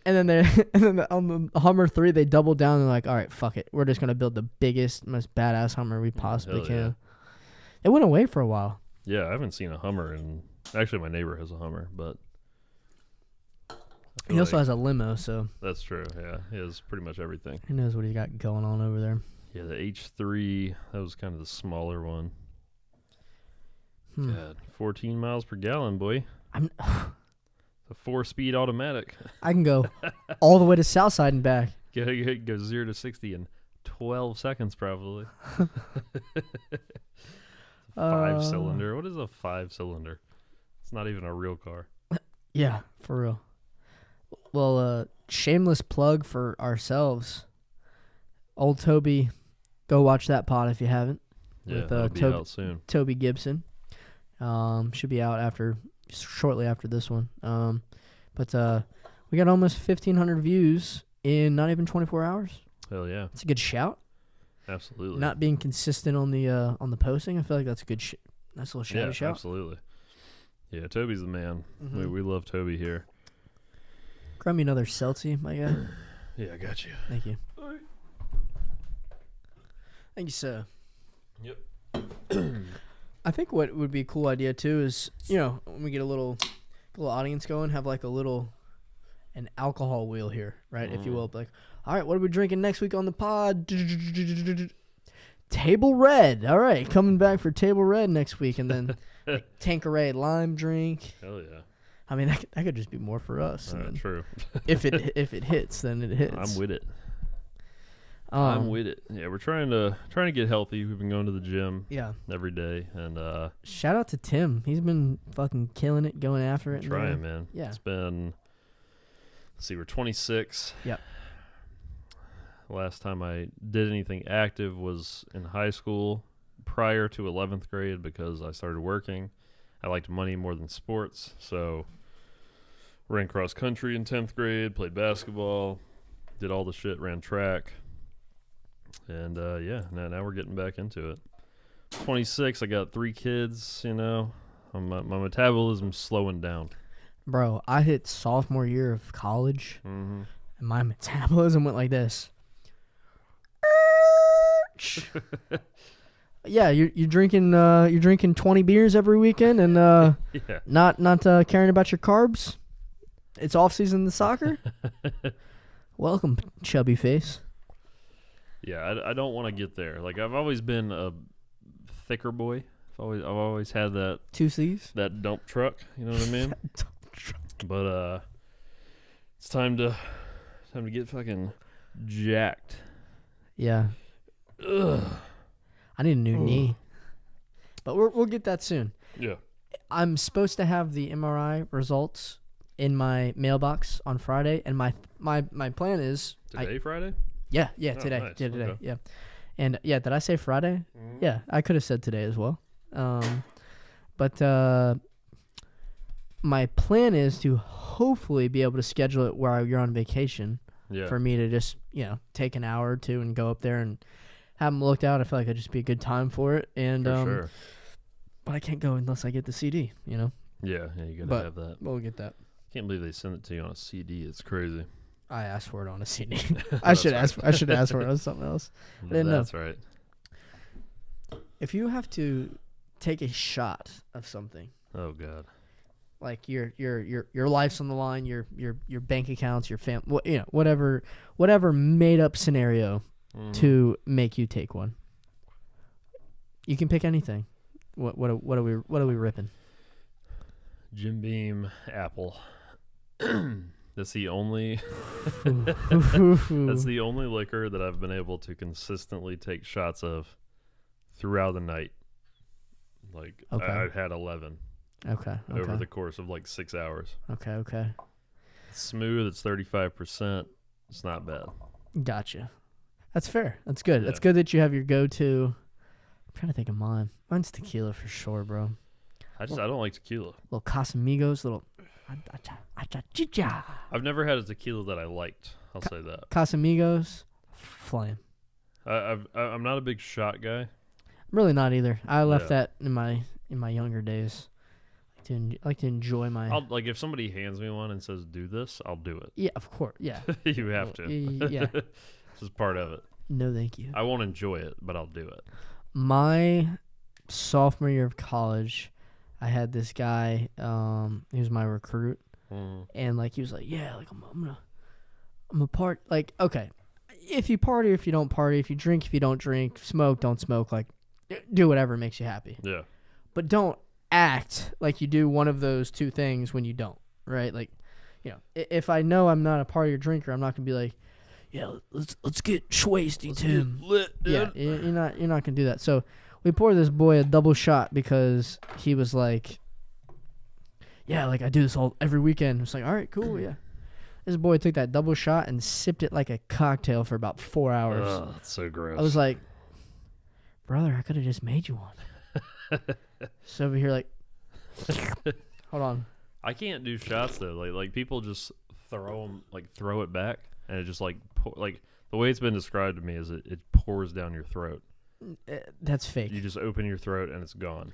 And then on the Hummer 3, they doubled down and they're like, all right, fuck it. We're just going to build the biggest, most badass Hummer we possibly can. Yeah. It went away for a while. Yeah, I haven't seen a Hummer. Actually, my neighbor has a Hummer, but... He also has a limo, so... That's true, yeah. He has pretty much everything. Who knows what he's got going on over there. Yeah, the H3, that was kind of the smaller one. God, 14 miles per gallon, boy. A 4-speed automatic. I can go all the way to Southside and back. Go 0 to 60 in 12 seconds, probably. 5-cylinder. What is a 5-cylinder? It's not even a real car. Yeah, for real. Well, shameless plug for ourselves. Old Toby, go watch that pod if you haven't. Yeah, with, it'll be out soon. Toby Gibson. Should be out shortly after this one. But we got almost 1,500 views in not even 24 hours. Hell yeah. It's a good shout. Absolutely. Not being consistent on the posting, I feel like that's a good nice little shout. Absolutely. Yeah, Toby's the man. Mm-hmm. We love Toby here. Grab me another Celtic, my guy. Yeah, I got you. Thank you. Thank you, sir. Yep. I think what would be a cool idea too is, when we get a little audience going, have like an alcohol wheel here, right? If you will, like, all right, what are we drinking next week on the pod? Table Red. All right, coming back for Table Red next week, and then like, Tanqueray lime drink. Hell yeah. I mean, that could just be more for us. True. if it hits, then it hits. I'm with it. I'm with it. Yeah, we're trying to get healthy. We've been going to the gym. Yeah. Every day, and shout out to Tim. He's been fucking killing it, going after it. Trying, man. Yeah. It's been. Let's see, we're 26. Yep. Last time I did anything active was in high school, prior to 11th grade, because I started working. I liked money more than sports, so ran cross country in 10th grade, played basketball, did all the shit, ran track. And, now we're getting back into it. 26, I got 3 kids, My metabolism's slowing down. Bro, I hit sophomore year of college, Mm-hmm. and my metabolism went like this. Yeah, you're drinking 20 beers every weekend and Yeah. not caring about your carbs. It's off season in soccer. Welcome, chubby face. Yeah, I don't want to get there. Like, I've always been a thicker boy. I've always had that 2 C's. that dump truck. You know what I mean? But it's time to get fucking jacked. Yeah, Ugh. I need a new knee, but we'll get that soon. Yeah. I'm supposed to have the MRI results in my mailbox on Friday, and my plan is Today, Friday? Yeah, Oh, today. nice. Today, Okay. yeah. And yeah, did I say Friday? Mhm. Yeah, I could have said today as well. But my plan is to hopefully be able to schedule it while you're on vacation Yeah. for me to just, take an hour or two and go up there and have them looked out. I feel like it'd just be a good time for it. And For sure. but I can't go unless I get the CD, Yeah, you gotta But- have that. We'll get that. Can't believe they sent it to you on a CD. It's crazy. I asked for it on a CD. I That's should right. ask for it on something else. didn't know. That's right. If you have to take a shot of something, Oh God. like your life's on the line, your bank accounts, your whatever made up scenario Mhm. to make you take one. You can pick anything. What are we ripping? Jim Beam apple. That's the only that's the only liquor that I've been able to consistently take shots of throughout the night. Like Okay. I've had 11 Okay. over the course of like 6 hours. Okay. It's smooth. It's 35%. It's not bad. Gotcha. That's fair. That's good. Yeah. That's good that you have your go-to. I'm trying to think of mine. Mine's tequila for sure, bro. I don't like tequila. Little Casamigos, little I've never had a tequila that I liked. I'll say that. Casamigos, flame. I'm not a big shot guy. I'm really not either. I left Yeah. that in my younger days. I like to enjoy my. I'll like if somebody hands me one and says do this, I'll do it. Yeah, of course. Yeah. You have to. Yeah. This is part of it. No, thank you. I won't enjoy it, but I'll do it. My sophomore year of college, I had this guy. He was my recruit, and like he was like, yeah, like I'm a part. Like, okay, if you party, if you don't party, if you drink, if you don't drink, smoke, don't smoke. Like, do whatever makes you happy. Yeah. But don't act like you do one of those two things when you don't. Right? Like, if I know I'm not a party or drinker, I'm not gonna be like, yeah, let's get schwasty, Tim. Lit, dude. Yeah, you're not gonna do that. So we poured this boy a double shot because he was like, yeah, like I do this every weekend. It's like, all right, cool, yeah. This boy took that double shot and sipped it like a cocktail for about 4 hours. Oh, that's so gross. I was like, brother, I could have just made you one. So over here, like, hold on. I can't do shots though. Like people just throw it back, and it just like the way it's been described to me is it pours down your throat. That's fake. You just open your throat and it's gone.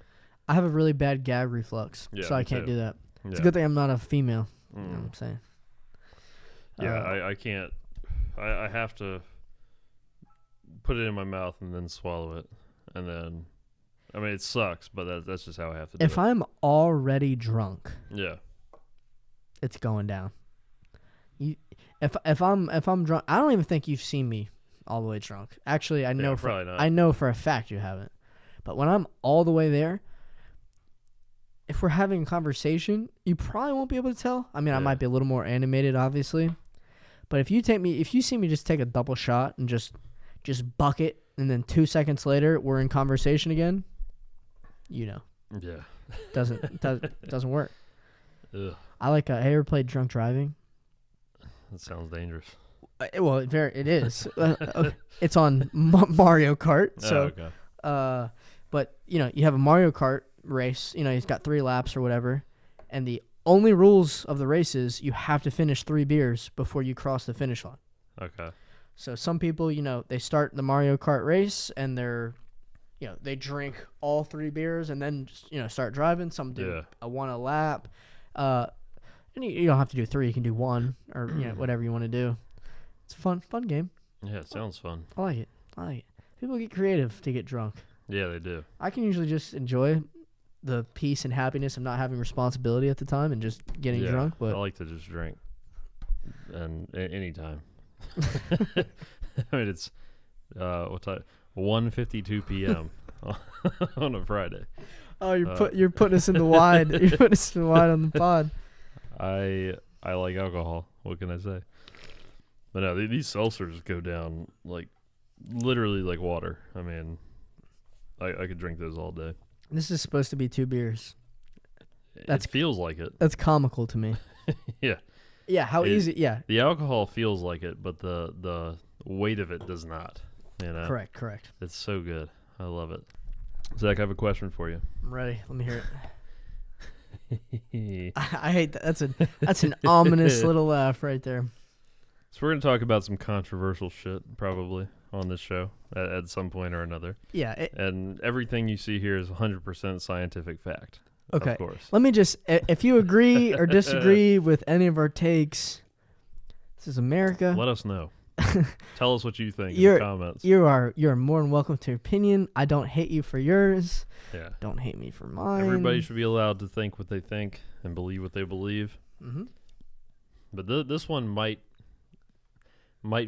I have a really bad gag reflux, Yeah, so I me can't too. do that. It's a Yeah. good thing I'm not a female. You know what I'm saying? Yeah, I can't. I have to put it in my mouth and then swallow it, and then. I mean, it sucks, but that's just how I have to do it. If I'm already drunk, Yeah. it's going down. If I'm drunk, I don't even think you've seen me all the way drunk. Actually, I know for a fact you haven't. But when I'm all the way there, if we're having a conversation, you probably won't be able to tell. I mean, I might be a little more animated, obviously. But if you see me just take a double shot and just bucket, and then 2 seconds later we're in conversation again, Yeah. doesn't work. Ugh, I like. Have you ever played drunk driving? that sounds dangerous. Well, it is. It's on Mario Kart. So, okay. but you have a Mario Kart race. He's got 3 laps or whatever, and the only rules of the race is you have to finish 3 beers before you cross the finish line. Okay. So some people, they start the Mario Kart race and they're, they drink all 3 beers and then just, start driving. Some do one a lap. And you don't have to do 3. You can do 1 or whatever you want to do. It's a fun game. Yeah, it sounds fun. I like it. People get creative to get drunk. Yeah, they do. I can usually just enjoy the peace and happiness of not having responsibility at the time and just getting drunk. But I like to just drink, and anytime. I mean, it's what time? 1:52 p.m. on a Friday. Oh, you're putting us in the wide. You're putting us in the wide on the pod. I like alcohol. What can I say? But no, these seltzers go down like literally like water. I mean, I could drink those all day. This is supposed to be 2 beers. It feels like it. That's comical to me. Yeah. Yeah. How easy? Yeah. The alcohol feels like it, but the weight of it does not. Correct. It's so good. I love it. Zach, I have a question for you. I'm ready. Let me hear it. I hate that. That's an ominous little laugh right there. So we're going to talk about some controversial shit probably on this show at some point or another. Yeah. And everything you see here is 100% scientific fact. Okay. Of course. Let me just, if you agree or disagree with any of our takes, this is America. Let us know. Tell us what you think in the comments. You're more than welcome to your opinion. I don't hate you for yours. Yeah. Don't hate me for mine. Everybody should be allowed to think what they think and believe what they believe. Mm-hmm. But this one might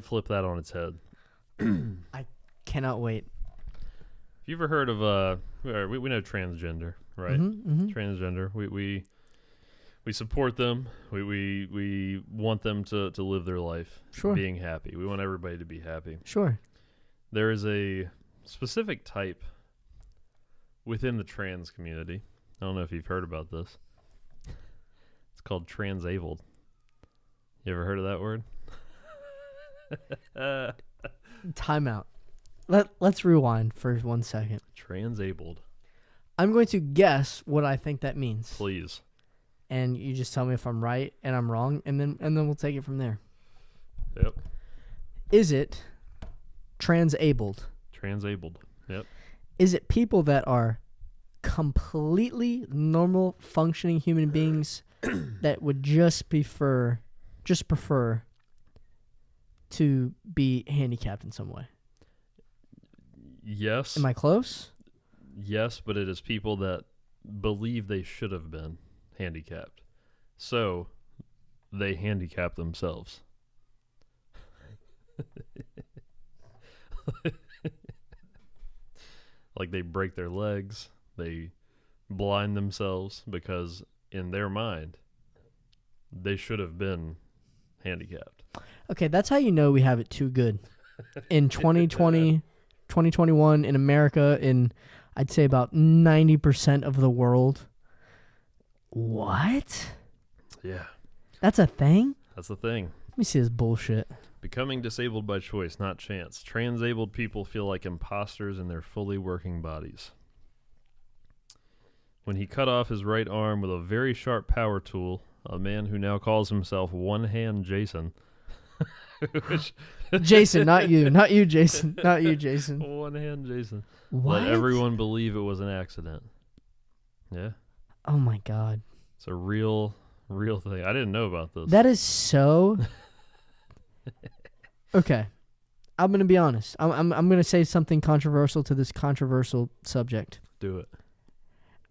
flip that on its head. I cannot wait. Have you ever heard of we know transgender, right? Mm-hmm. Transgender. We support them. We want them to live their life being happy. We want everybody to be happy. Sure. There is a specific type within the trans community. I don't know if you've heard about this. It's called transabled. You ever heard of that word? Time out. Let's rewind for 1 second. Transabled. I'm going to guess what I think that means. Please. And you just tell me if I'm right and I'm wrong, and then we'll take it from there. Yep. Is it transabled? Transabled. Yep. Is it people that are completely normal functioning human beings that would just prefer to be handicapped in some way? Yes. Am I close? Yes, but it is people that believe they should have been handicapped. So they handicap themselves. Like they break their legs, they blind themselves because in their mind they should have been handicapped. Okay, that's how you know we have it too good. In 2020, 2021 in America, in I'd say about 90% of the world. What? Yeah. That's a thing? That's the thing. Let me see this bullshit. Becoming disabled by choice, not chance. Transabled people feel like imposters in their fully working bodies. When he cut off his right arm with a very sharp power tool, a man who now calls himself One Hand Jason. Jason, not you. Not you, Jason. Not you, Jason. One Hand Jason. What? Let everyone believe it was an accident. Yeah. Oh, my God. It's a real thing. I didn't know about this. That is so... Okay. I'm going to be honest. I'm going to say something controversial to this controversial subject. Do it.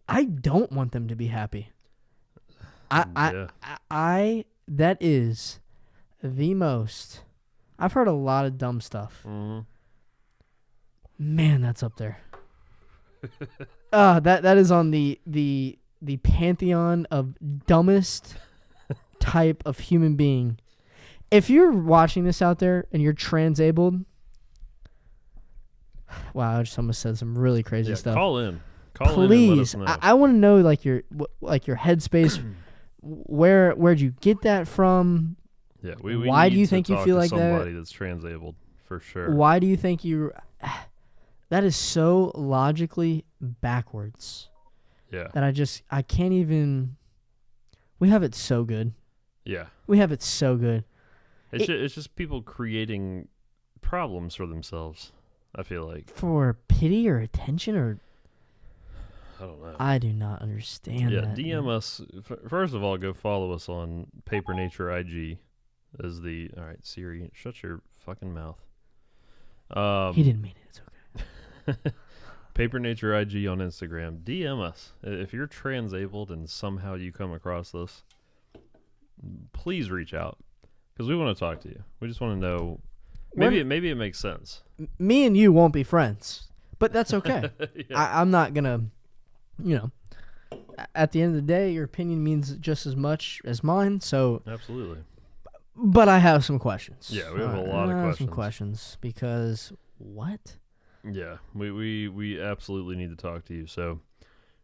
I don't want them to be happy. Yeah. That is the most... I've heard a lot of dumb stuff. Mm-hmm. Man, that's up there. That is on the pantheon of dumbest type of human being. If you're watching this out there and you're transabled, wow, I just almost said some really crazy stuff. Call in. Please, and let us know. I want to know like your headspace. Where'd you get that from? Yeah, we why need do you to think you talk feel to like that? somebody that's transabled for sure. Why do you think you? That is so logically backwards. Yeah. That I can't even. We have it so good. Yeah. We have it so good. It's just people creating problems for themselves. I feel like. For pity or attention or... I don't know. I do not understand that. DM us. First of all, go follow us on Paper Nature IG. All right, Siri, shut your fucking mouth. He didn't mean it. It's okay. Paper Nature IG on Instagram. DM us. If you're transabled and somehow you come across this, please reach out because we want to talk to you. We just want to know. Maybe it makes sense. Me and you won't be friends, but that's okay. Yeah. I'm not gonna, at the end of the day, your opinion means just as much as mine. So Absolutely. But I have some questions. Yeah, we have a lot of I have questions. some questions because what? Yeah, we absolutely need to talk to you. So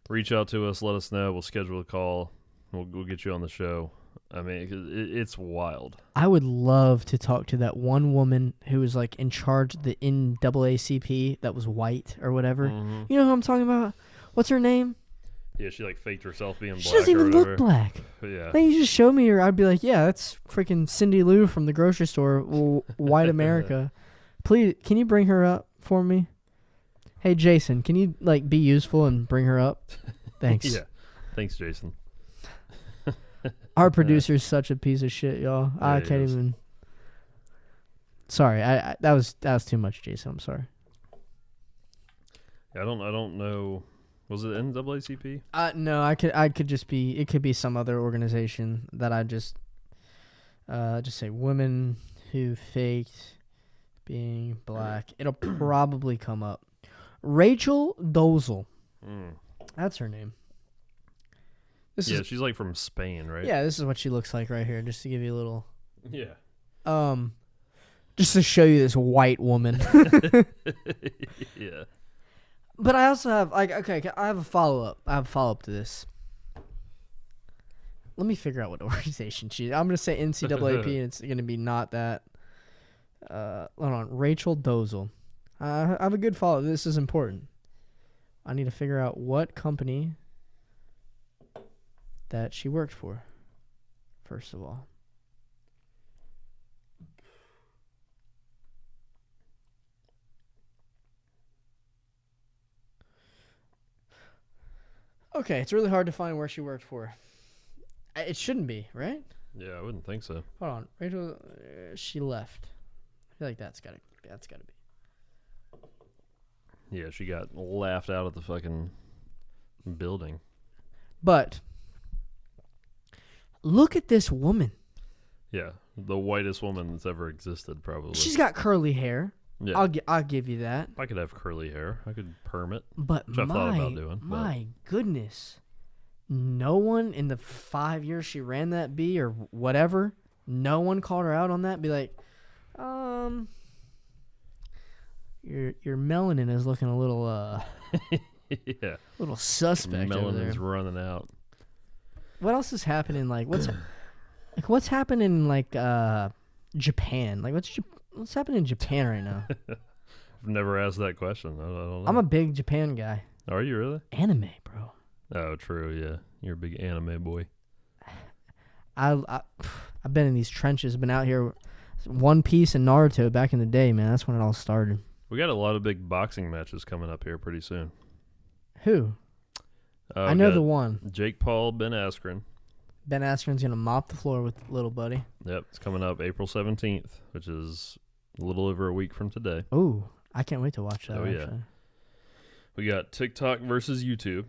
reach out to us. Let us know. We'll schedule a call. We'll get you on the show. I mean, it's wild. I would love to talk to that one woman who was like in charge of the NAACP that was white or whatever. Mm-hmm. You know who I'm talking about? What's her name? Yeah, she like faked herself being black. She doesn't even look black. Yeah. Like, you just show me her, I'd be like, yeah, that's freaking Cindy Lou from the grocery store, white America. Please, can you bring her up for me? Hey, Jason, can you like be useful and bring her up? Thanks. Yeah. Thanks, Jason. Our producer's such a piece of shit, y'all. Yeah, I can't even. Sorry, I that was too much, Jason. I'm sorry. I don't know. Was it NAACP? No, I could just be. It could be some other organization that I just say women who faked being black. It'll probably come up. Rachel Dolezal. That's her name. She's like from Spain, right? Yeah, this is what she looks like right here, just to give you a little. Yeah. Just to show you this white woman. Yeah. But I also have I have a follow up to this. Let me figure out what organization she is. I'm gonna say NCAAP, and it's gonna be not that. Hold on, Rachel Dolezal. I have a good follow. This is important. I need to figure out what company that she worked for, first of all. Okay, it's really hard to find where she worked for. It shouldn't be, right? Yeah, I wouldn't think so. Hold on, Rachel. She left. I feel like that's gotta be. Yeah, she got laughed out of the fucking building. But look at this woman. Yeah, the whitest woman that's ever existed, probably. She's got curly hair. Yeah. I'll give you that. I could have curly hair. I could perm it. But which I thought about doing. My goodness, no one in the 5 years she ran that bee or whatever, no one called her out on that. Be like, your melanin is looking a little yeah, little suspect over there. Melanin's running out. What else is happening? Like what's happening like Japan? Like what's happening in Japan right now? I've never asked that question. I don't know. I'm a big Japan guy. Are you really? Anime, bro. Oh, true. Yeah, you're a big anime boy. I've been in these trenches. Been out here, One Piece and Naruto back in the day, man. That's when it all started. We got a lot of big boxing matches coming up here pretty soon. Who? I We know got the one. Jake Paul, Ben Askren. Ben Askren's gonna mop the floor with little buddy. Yep, it's coming up April 17th, which is a little over a week from today. Ooh, I can't wait to watch that. Oh, yeah. Actually. We got TikTok versus YouTube.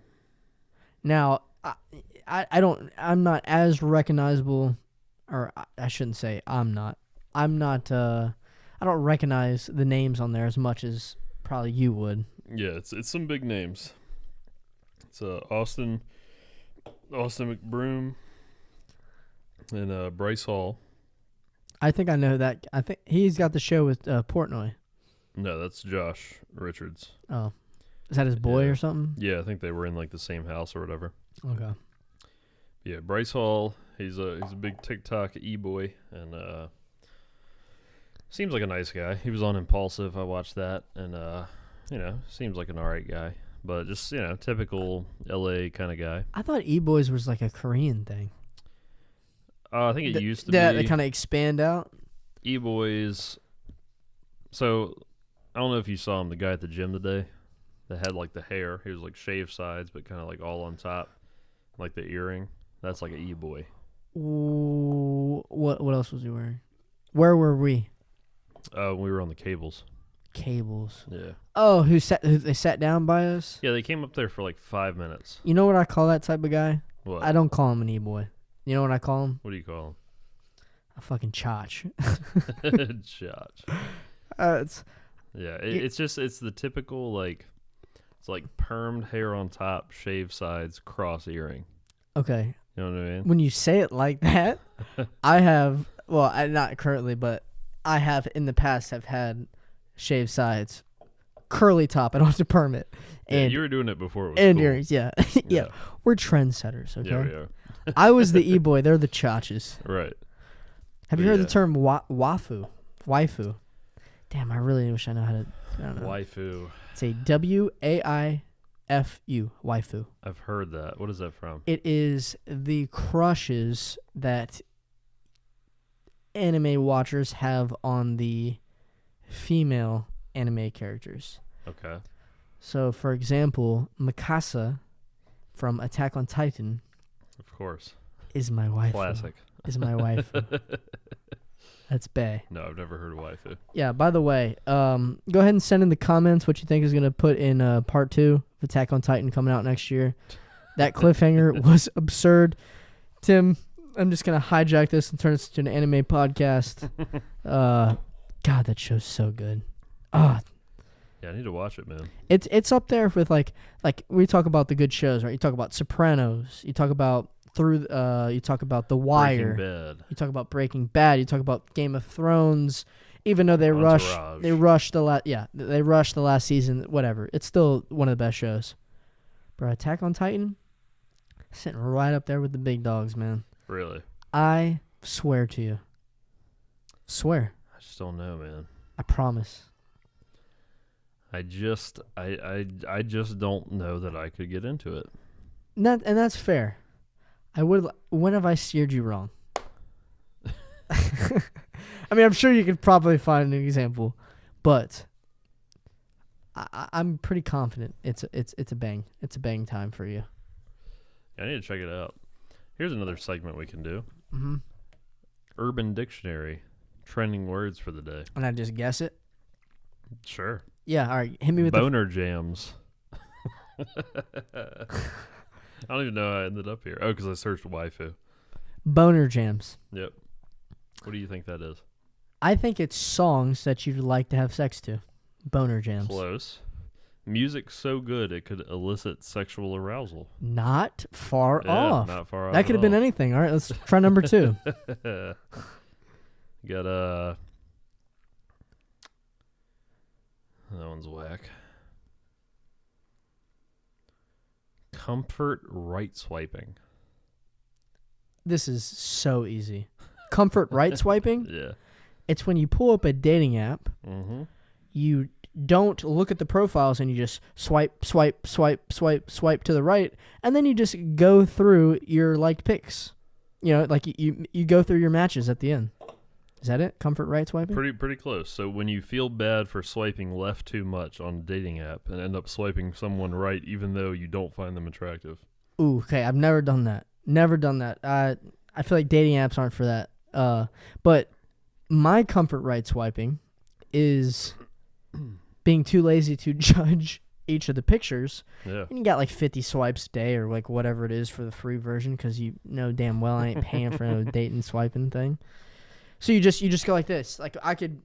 Now, I'm not as recognizable, or I shouldn't say I'm not. I don't recognize the names on there as much as probably you would. Yeah, it's some big names. It's Austin McBroom and Bryce Hall. I think I know that. I think he's got the show with Portnoy. No, that's Josh Richards. Oh, is that his boy or something? Yeah, I think they were in like the same house or whatever. Okay. Yeah, Bryce Hall. He's a big TikTok e-boy and seems like a nice guy. He was on Impulsive. I watched that and seems like an alright guy. But just, typical LA kind of guy. I thought E-Boys was like a Korean thing. I think it used to that be. They kind of expand out. E-Boys. So I don't know if you saw him, the guy at the gym today that had like the hair. He was like shaved sides, but kind of like all on top, like the earring. That's like an e-boy. Ooh, what else was he wearing? Where were we? We were on the cables. Cables. Yeah. Oh, who they sat down by us? Yeah, they came up there for like 5 minutes. You know what I call that type of guy? What? I don't call him an e-boy. You know what I call him? What do you call him? A fucking chotch. Chotch. It's the typical like, it's like permed hair on top, shaved sides, cross earring. Okay. You know what I mean? When you say it like that, I have, not currently, but I have in the past have had shaved sides, curly top. I don't have to perm it. And you were doing it before it was and cool. earrings, yeah. Yeah. We're trendsetters, okay? Yeah, we are. I was the e-boy. They're the chotches. Right. Have you heard the term waifu? Waifu. Damn, I really wish I know how to. I don't know. Waifu. It's a WAIFU. Waifu. I've heard that. What is that from? It is the crushes that anime watchers have on the female anime characters. Okay. So, for example, Mikasa from Attack on Titan. Of course. Is my waifu. Classic. Is my waifu. That's bae. No, I've never heard of waifu. Yeah, by the way, go ahead and send in the comments what you think is going to put in part 2 of Attack on Titan coming out next year. That cliffhanger was absurd. Tim, I'm just going to hijack this and turn this into an anime podcast. God, that show's so good. Yeah, I need to watch it, man. It's up there with like we talk about the good shows, right? You talk about Sopranos. You talk about you talk about The Wire. Breaking Bad. You talk about Breaking Bad. You talk about Game of Thrones. Even though they rushed the last season. Whatever. It's still one of the best shows. Bro, Attack on Titan, sitting right up there with the big dogs, man. Really? I swear to you. Swear. I just don't know, man. I promise. I just don't know that I could get into it. And that's fair. When have I steered you wrong? I mean, I'm sure you could probably find an example, but I'm pretty confident it's a bang. It's a bang time for you. Yeah, I need to check it out. Here's another segment we can do. Mm-hmm. Urban Dictionary, trending words for the day. And I just guess it? Sure. Yeah, all right. Hit me with boner jams. I don't even know how I ended up here. Oh, because I searched waifu. Boner jams. Yep. What do you think that is? I think it's songs that you'd like to have sex to. Boner jams. Close. Music so good it could elicit sexual arousal. Not far off. Not far off. That could have been anything. All right, let's try number 2. Got that one's whack. Comfort right swiping. This is so easy. Comfort right swiping? Yeah. It's when you pull up a dating app, you don't look at the profiles and you just swipe to the right, and then you just go through your liked pics. You know, like you go through your matches at the end. Is that it? Comfort right swiping? Pretty close. So when you feel bad for swiping left too much on a dating app and end up swiping someone right even though you don't find them attractive. Ooh, okay. I've never done that. Never done that. I feel like dating apps aren't for that. But my comfort right swiping is being too lazy to judge each of the pictures. Yeah. And you got like 50 swipes a day or like whatever it is for the free version because you know damn well I ain't paying for no dating swiping thing. So you just go like this. Like I could,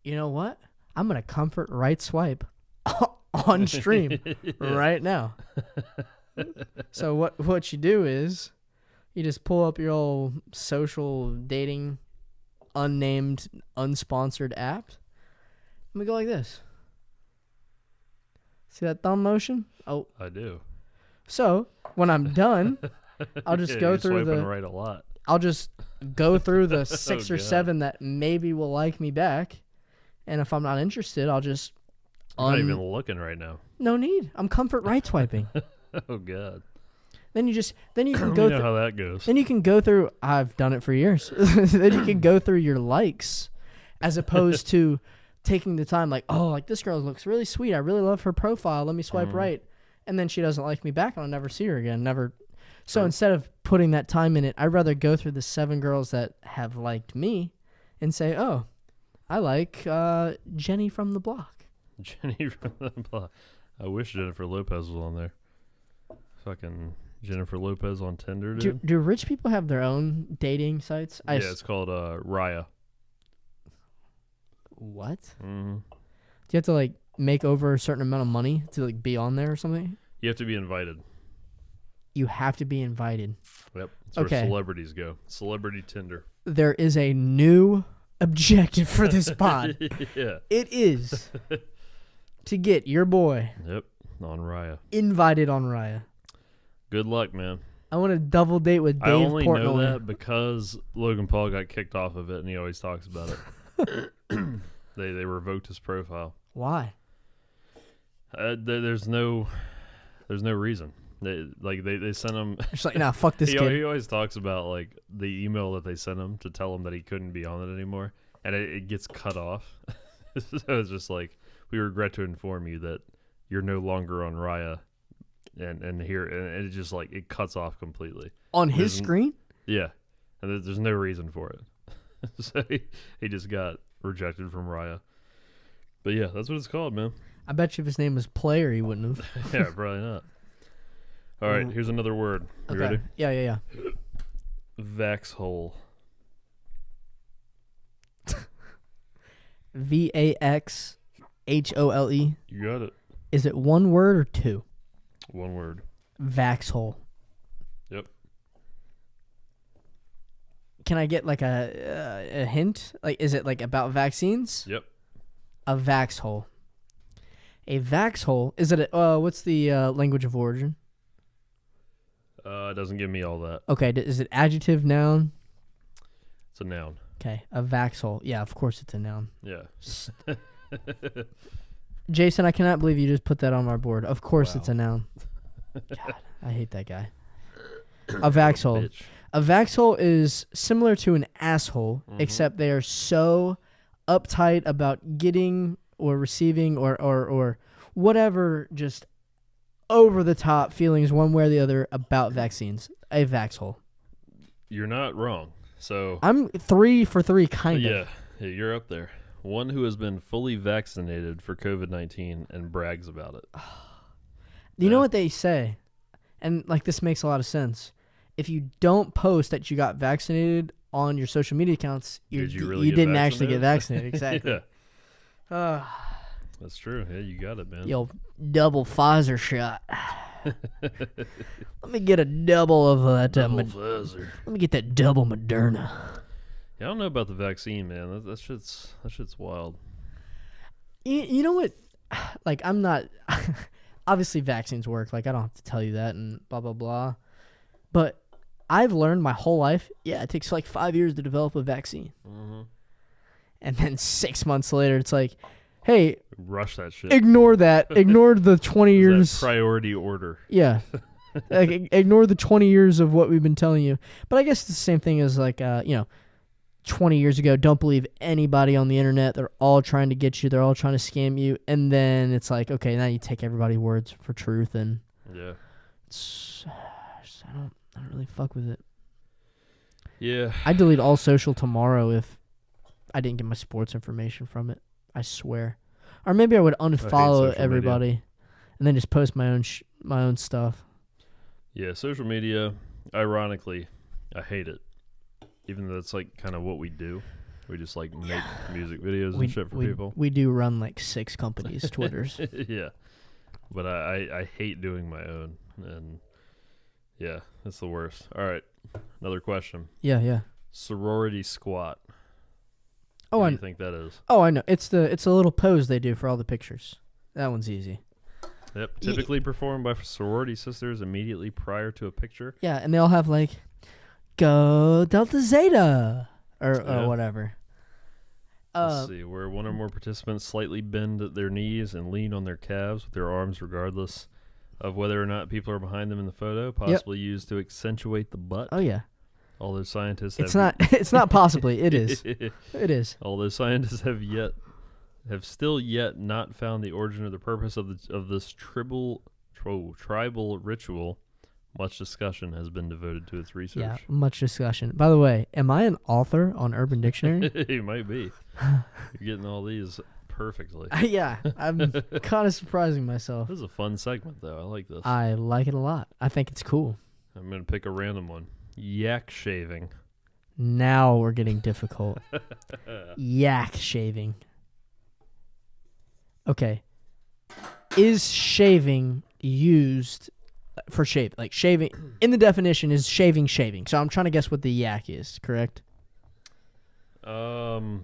you know what? I'm going to comfort right swipe on stream right now. So what you do is you just pull up your old social dating unnamed unsponsored app. And we go like this. See that thumb motion? Oh, I do. So when I'm done, I'll just go through swiping right a lot. I'll just go through the 6 or God. 7 that maybe will like me back, and if I'm not interested, I'll just. I'm not even looking right now. No need. I'm comfort right swiping. Oh God. Then you can go. go. You know how that goes. Then you can go through. I've done it for years. Then you can go through your likes, as opposed to taking the time, like, oh, like this girl looks really sweet. I really love her profile. Let me swipe right. And then she doesn't like me back, and I'll never see her again. Never. So instead of putting that time in it, I'd rather go through the 7 girls that have liked me and say, oh, I like Jenny from the block. Jenny from the block. I wish Jennifer Lopez was on there. Fucking Jennifer Lopez on Tinder, dude. Do rich people have their own dating sites? Yeah, it's called Raya. What? Mm-hmm. Do you have to like make over a certain amount of money to like be on there or something? You have to be invited. You have to be invited. Yep. That's where celebrities go. Celebrity Tinder. There is a new objective for this pod. Yeah. It is to get your boy. Yep. On Raya. Invited on Raya. Good luck, man. I want to double date with Dave I only Portnoy. know that because Logan Paul got kicked off of it, and he always talks about it. They revoked his profile. Why? There's no reason. They sent him. It's like, nah, fuck this kid. He always talks about like the email that they sent him to tell him that he couldn't be on it anymore, and it gets cut off. So it's just like, we regret to inform you that you're no longer on Raya, and it just like it cuts off completely on his screen. Yeah, and there's no reason for it. So he just got rejected from Raya. But yeah, that's what it's called, man. I bet you if his name was Player, he wouldn't have. Yeah, probably not. All right, here's another word. You ready? Yeah. Vaxhole. VAXHOLE. You got it. Is it one word or two? One word. Vaxhole. Yep. Can I get like a hint? Like, is it like about vaccines? Yep. A vaxhole. A vaxhole. Is it what's the language of origin? It doesn't give me all that. Okay, is it adjective, noun? It's a noun. Okay, a vaxhole. Yeah, of course it's a noun. Yeah. Jason, I cannot believe you just put that on our board. Of course it's a noun. God, I hate that guy. A vaxhole. A vaxhole is similar to an asshole, except they are so uptight about getting or receiving or whatever, just over the top feelings one way or the other about vaccines. A vaxhole. You're not wrong. So I'm 3 for 3, kind of. Yeah, you're up there. One who has been fully vaccinated for COVID-19 and brags about it. You know what they say? And like, this makes a lot of sense. If you don't post that you got vaccinated on your social media accounts, you didn't actually get vaccinated. Exactly. Yeah. That's true. Yeah, you got it, man. Yo, double Pfizer shot. Let me get a double of that. Pfizer. Let me get that double Moderna. Yeah, I don't know about the vaccine, man. That shit's wild. You know what? Like, I'm not. Obviously, vaccines work. Like, I don't have to tell you that and blah, blah, blah. But I've learned my whole life, it takes like 5 years to develop a vaccine. Mm-hmm. And then 6 months later, it's like, hey, rush that shit. Ignore that. Ignore the 20 years. Priority order. Yeah. Like, ignore the 20 years of what we've been telling you. But I guess it's the same thing as like, 20 years ago, don't believe anybody on the internet. They're all trying to get you. They're all trying to scam you. And then it's like, okay, now you take everybody's words for truth. And it's, I don't really fuck with it. Yeah. I'd delete all social tomorrow if I didn't get my sports information from it. I swear. Or maybe I would unfollow everybody media. And then just post my own stuff. Yeah, social media, ironically, I hate it. Even though that's like kind of what we do. We just like make music videos and shit for people. We do run like 6 companies' Twitters. Yeah. But I hate doing my own. And yeah, it's the worst. All right. Another question. Yeah. Sorority Squat. Oh, what do you think that is? Oh, I know. It's a little pose they do for all the pictures. That one's easy. Yep. Typically performed by sorority sisters immediately prior to a picture. Yeah, and they all have like, go Delta Zeta or whatever. Let's see, where one or more participants slightly bend their knees and lean on their calves with their arms regardless of whether or not people are behind them in the photo, possibly used to accentuate the butt. Oh, yeah. Although scientists It's not possibly. It is. It is. Although scientists have yet have still yet not found the origin or the purpose of this tribal ritual. Much discussion has been devoted to its research. Yeah, much discussion. By the way, am I an author on Urban Dictionary? You might be. You're getting all these perfectly. Yeah, I'm kind of surprising myself. This is a fun segment, though. I like this. I like it a lot. I think it's cool. I'm going to pick a random one. Yak shaving. Now we're getting difficult. Yak shaving. Okay. Is shaving used for shave? Like shaving, in the definition, is shaving. So I'm trying to guess what the yak is, correct? You're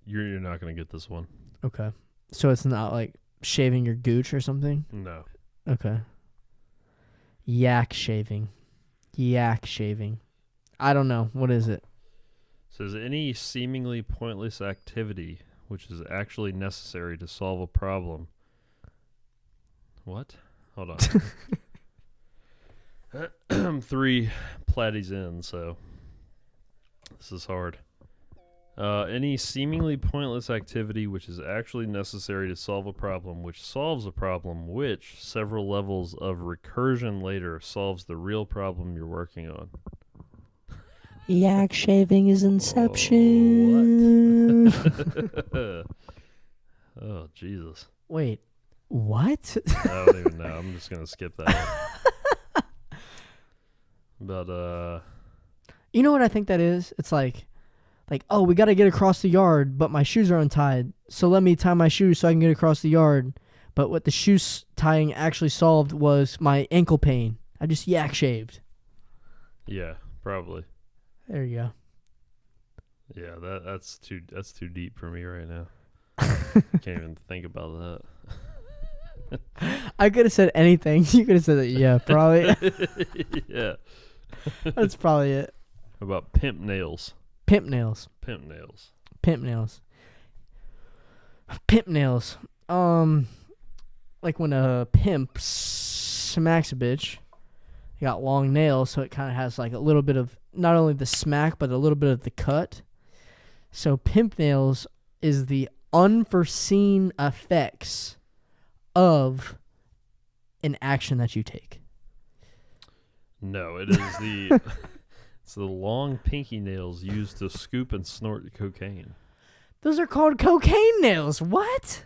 not going to get this one. Okay. So it's not like shaving your gooch or something? No. Okay. Yak shaving. I don't know. What is it? It says any seemingly pointless activity which is actually necessary to solve a problem. What? Hold on. I'm 3 platties in, so this is hard. Any seemingly pointless activity which is actually necessary to solve a problem, which solves a problem, which several levels of recursion later solves the real problem you're working on. Yak shaving is Inception. Oh, Jesus. Wait, what? I don't even know. I'm just going to skip that one. But, you know what I think that is? It's like, oh, we got to get across the yard, but my shoes are untied. So let me tie my shoes so I can get across the yard. But what the shoes tying actually solved was my ankle pain. I just yak shaved. yeah, probably. There you go. Yeah, that's too deep for me right now. Can't even think about that. I could have said anything. You could have said that. Yeah, probably. Yeah. That's probably it. How about pimp nails? Pimp nails. Pimp nails. Pimp nails. Pimp nails. Like when a pimp smacks a bitch, he got long nails, so it kind of has like a little bit of not only the smack, but a little bit of the cut. So pimp nails is the unforeseen effects of an action that you take. No, it is the it's the long pinky nails used to scoop and snort cocaine. Those are called cocaine nails. What?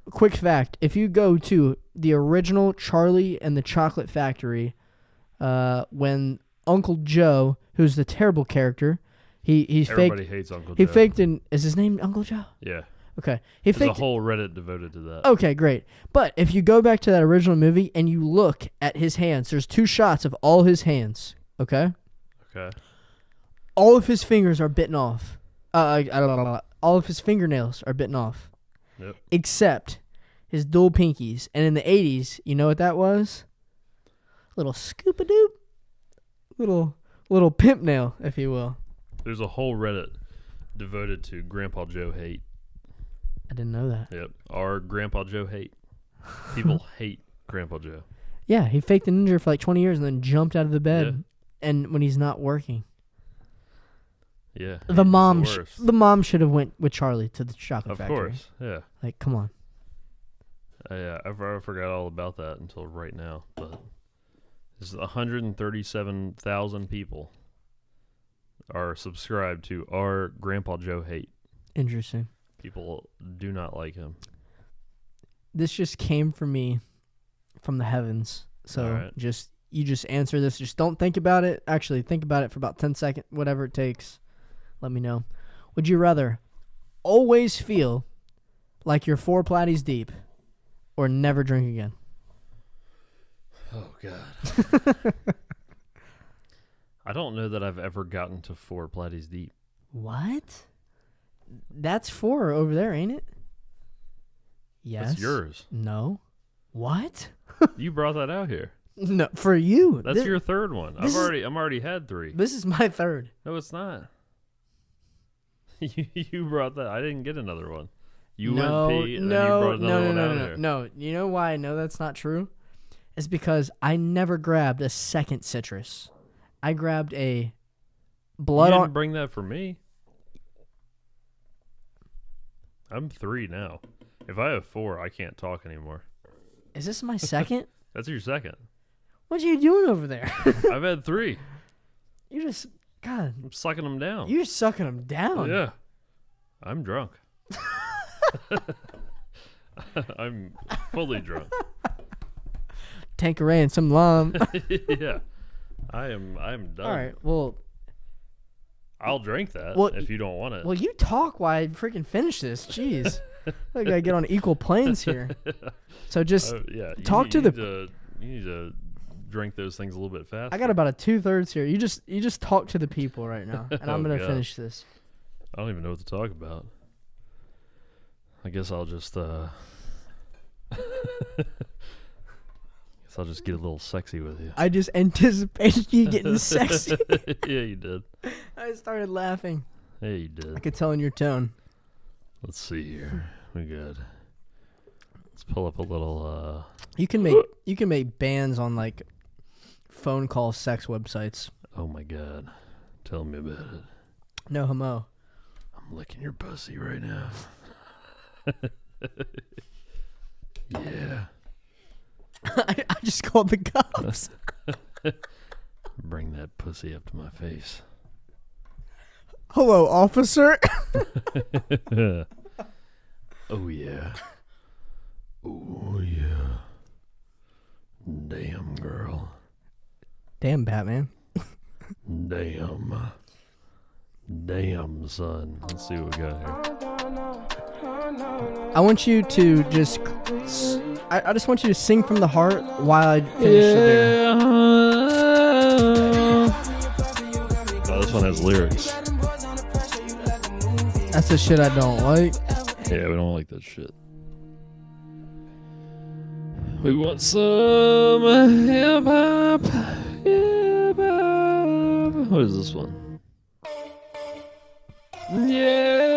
Quick fact. If you go to the original Charlie and the Chocolate Factory, when Uncle Joe, who's the terrible character, Everybody hates Uncle Joe. He faked in. Is his name Uncle Joe? Yeah. Okay. There's a whole Reddit devoted to that. Okay, great. But if you go back to that original movie and you look at his hands, there's 2 shots of all his hands. Okay? Okay. All of his fingers are bitten off. All of his fingernails are bitten off. Yep. Except his dual pinkies. And in the 80s, you know what that was? Little scoop-a-doop. Little pimp nail, if you will. There's a whole Reddit devoted to Grandpa Joe hate. I didn't know that. Yep. Our Grandpa Joe hate. People hate Grandpa Joe. Yeah, he faked an injury for like 20 years and then jumped out of the bed and when he's not working. Yeah. The mom should have went with Charlie to the chocolate factory. Of course, yeah. Like, come on. Yeah, I forgot all about that until right now. But this is 137,000 people are subscribed to our Grandpa Joe hate. Interesting. People do not like him. This just came from me from the heavens. So you just answer this. Just don't think about it. Actually, think about it for about 10 seconds, whatever it takes. Let me know. Would you rather always feel like you're 4 platties deep or never drink again? Oh, God. I don't know that I've ever gotten to 4 platties deep. What? That's 4 over there, ain't it? Yes. That's yours. No. What? You brought that out here. No, for you. That's your third one. I'm already had 3. This is my third. No, it's not. You brought that. I didn't get another one. You went pee and then you brought another one out here. No. You know why I know that's not true? It's because I never grabbed a second citrus. I grabbed a blood You on. didn't bring that for me. I'm 3 now. If I have 4, I can't talk anymore. Is this my second? That's your second. What are you doing over there? I've had 3. You just, God. I'm sucking them down. You're sucking them down. Yeah. I'm drunk. I'm fully drunk. Tanqueray and some lime. Yeah. I'm done. All right. Well, I'll drink that if you don't want it. well, you talk while I freaking finish this. Jeez. I gotta get on equal planes here. So just talk to the. You need to drink those things a little bit faster. I got about a 2/3 here. You just talk to the people right now, and I'm gonna finish this. I don't even know what to talk about. I guess I'll just I'll just get a little sexy with you. I just anticipated you getting sexy. Yeah, you did. I started laughing. Yeah, you did. I could tell in your tone. Let's see here. We good. Let's pull up a little. You can make bands on like phone call sex websites. Oh my God! Tell me about it. No homo. I'm licking your pussy right now. Yeah. I just called the cops. Bring that pussy up to my face. Hello, officer. Oh yeah. Oh yeah. Damn, girl. Damn, Batman. Damn. Damn, son. Let's see what we got here. I want you to just. I just want you to sing from the heart while I finish the beer. Oh, this one has lyrics. That's the shit I don't like. Yeah, we don't like that shit. We want some hip hop. Hip hop. What is this one? Yeah.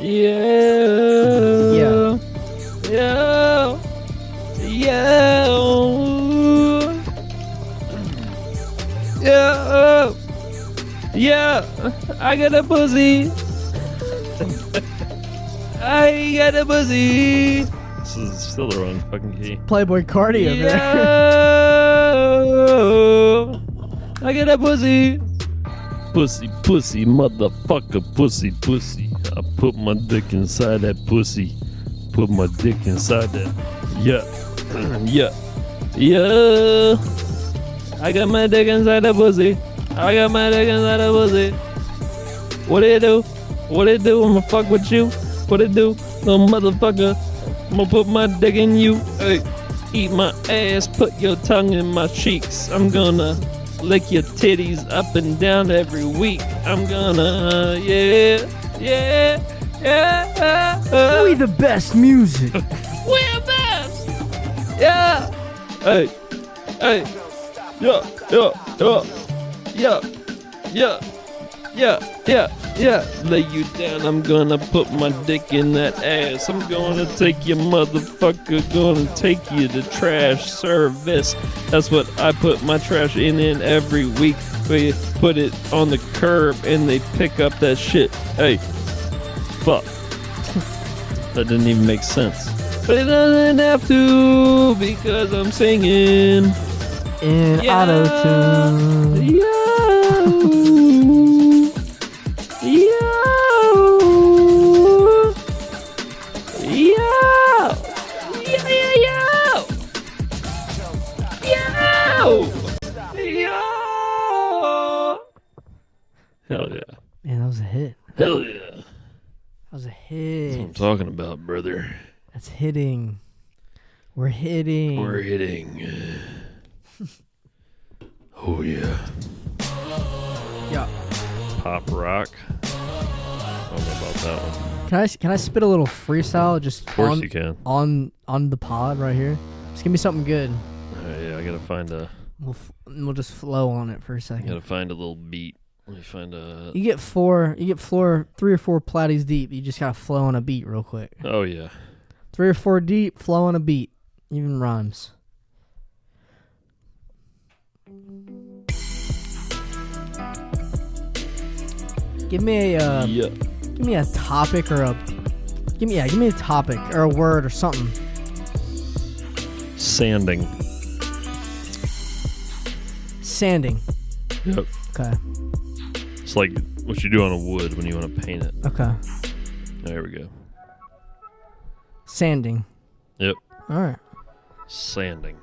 Yeah. Yeah. Yeah. Yeah. Yeah. Yeah. I got a pussy. I got a pussy. This is still the wrong fucking key. Playboy Cardi over there. I got a pussy. Pussy, pussy, motherfucker, pussy, pussy. I put my dick inside that pussy. Put my dick inside that. Yeah. Yeah. Yeah. I got my dick inside that pussy. I got my dick inside that pussy. What it do? What it do? I'ma fuck with you. What it do? Little motherfucker. I'ma put my dick in you. Hey. Eat my ass. Put your tongue in my cheeks. I'm gonna lick your titties up and down every week. I'm gonna, yeah, yeah, yeah. We the best music. We're best. Yeah. Hey, hey. Yeah, yeah, yeah, yeah, yeah, yeah, yeah. Lay you down. I'm gonna put my dick in that ass. I'm gonna take your motherfucker. Gonna take you to trash service. That's what I put my trash in every week. We put it on the curb and they pick up that shit. Hey, fuck. That didn't even make sense. But it doesn't have to because I'm singing In auto-tune. Yeah. Yeah. Yeah. Yeah. Yeah. Yeah. Hell yeah. Man, that was a hit. Hell yeah. That was a That's what hit. I'm talking about, brother. That's hitting. We're hitting. We're hitting. Oh yeah. Yeah. Pop rock. I don't know about that one. Can I spit a little freestyle just Of course you can. on the pod right here? Just give me something good. Yeah, I gotta find a. We'll just flow on it for a second. Gotta find a little beat. Let me find a. You get 3 or 4 platies deep. You just gotta flow on a beat real quick. Oh yeah. 3 or 4 deep, flow on a beat. Even rhymes. Give me a topic or give me a topic or a word or something. Sanding. Sanding. Yep. Okay. It's like what you do on a wood when you want to paint it. Okay. There we go. Sanding. Yep. All right. Sanding.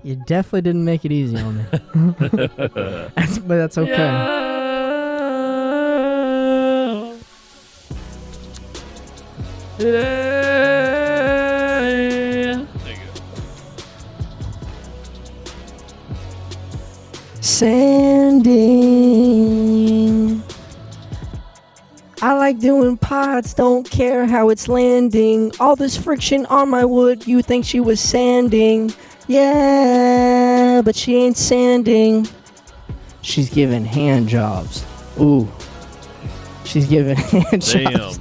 You definitely didn't make it easy on me. But that's okay. Yeah. There you go. Sanding. I like doing pods, don't care how it's landing. All this friction on my wood, you think she was sanding. Yeah, but she ain't sanding. She's giving hand jobs. Ooh. She's giving hand jobs.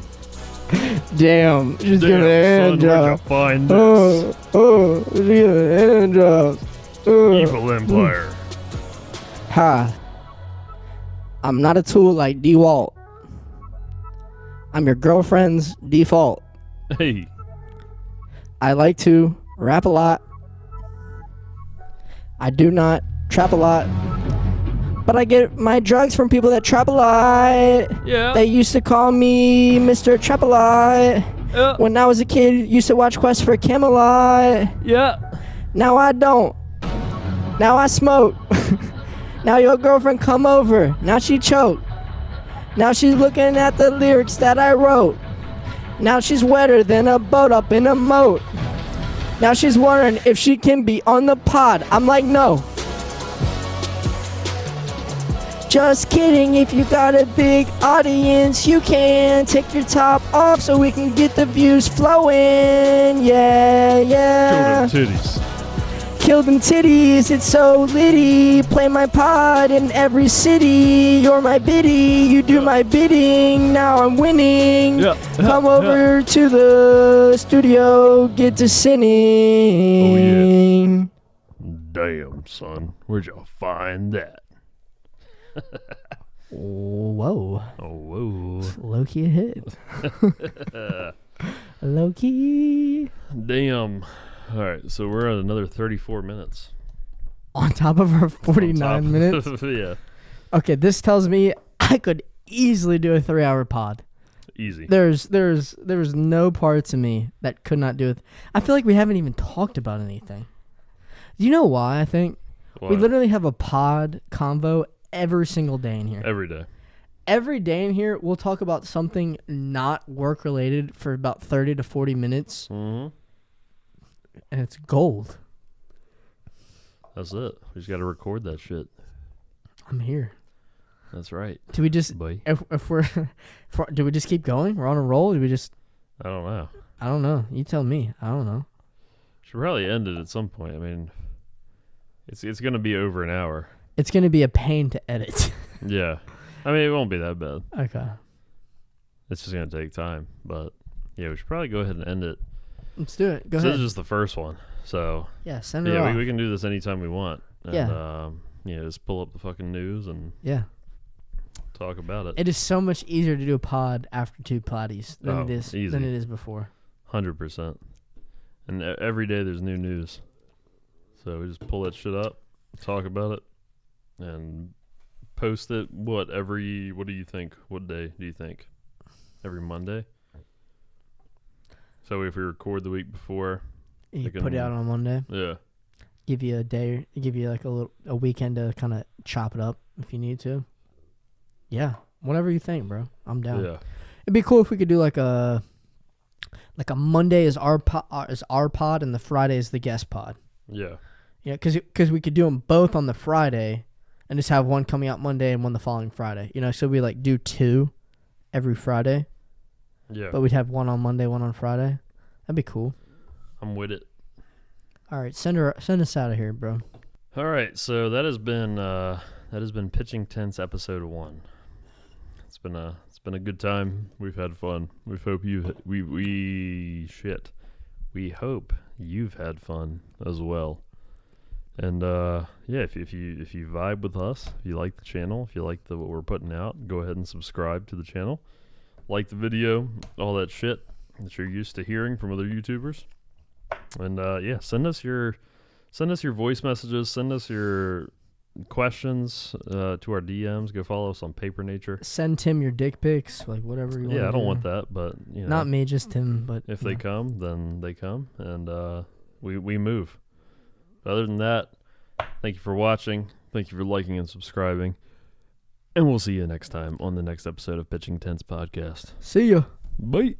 Damn. She's giving hand jobs. Find this? She's giving hand jobs. Evil Empire. Ha. I'm not a tool like DeWalt. I'm your girlfriend's default. Hey. I like to rap a lot. I do not trap a lot. But I get my drugs from people that trap a lot. Yeah. They used to call me Mr. Trap a lot. Yeah. When I was a kid, used to watch Quest for Camelot. Yeah. Now I don't. Now I smoke. Now your girlfriend come over. Now she choke. Now she's looking at the lyrics that I wrote. Now she's wetter than a boat up in a moat. Now she's wondering if she can be on the pod. I'm like, no. Just kidding, if you got a big audience, you can take your top off so we can get the views flowing. Yeah, yeah. Kill them titties. Kill them titties, it's so litty. Play my pod in every city. You're my biddy, you do my bidding. Now I'm winning. Yeah. Come over to the studio, get to sinning. Damn, son. Where'd y'all find that? Whoa. Oh, whoa. Low-key hit. Low-key. Damn. All right, so we're at another 34 minutes. On top of our 49 minutes? Yeah. Okay, this tells me I could easily do a 3-hour pod. Easy. There's no parts of me that could not do it. I feel like we haven't even talked about anything. Do you know why I think? Why? We literally have a pod convo every single day in here. Every day. Every day in here, we'll talk about something not work-related for about 30 to 40 minutes. Mm-hmm. And it's gold. That's it. We just got to record that shit. I'm here. That's right. Do we just, boy. if we're, do we just keep going? We're on a roll? Do we just, I don't know. I don't know. You tell me. I don't know. Should probably end it at some point. I mean, it's going to be over an hour. It's going to be a pain to edit. Yeah. I mean, it won't be that bad. Okay. It's just going to take time. But, yeah, we should probably go ahead and end it. Let's do it. Go This ahead. is just the first one. So, Yeah, send it yeah, off. we can do this anytime we want. And, Yeah. Just pull up the fucking news and Yeah. talk about it. It is so much easier to do a pod after two potties than it is easy. than it is before. 100%. And every day there's new news. So we just pull that shit up, talk about it, and post it. What do you think? What day do you think? Every Monday? So if we record the week before, You put it out on Monday. yeah. Give you a day. Give you like a weekend to kind of chop it up if you need to. Yeah, whatever you think, bro. I'm down. Yeah. It'd be cool if we could do like a Monday is our pod and the Friday is the guest pod. Yeah. Yeah, because we could do them both on the Friday and just have one coming out Monday and one the following Friday. You know, so we like do 2 every Friday. Yeah. But we'd have one on Monday, one on Friday. That'd be cool. I'm with it. All right, send us out of here, bro. All right, so that has been Pitching Tents episode 1. It's been a good time. We've had fun. We hope we hope you've had fun as well. And yeah, if you vibe with us, if you like the channel, if you like what we're putting out, go ahead and subscribe to the channel, like the video, all that shit that you're used to hearing from other YouTubers. And yeah, send us your voice messages, send us your questions to our DMs. Go follow us on Paper Nature. Send Tim your dick pics, like whatever you want. Yeah, I don't do. want that, but you know, Not me, just Tim. But if they come, then they come, and we move. Other than that, thank you for watching. Thank you for liking and subscribing. And we'll see you next time on the next episode of Pitching Tents Podcast. See ya. Bye.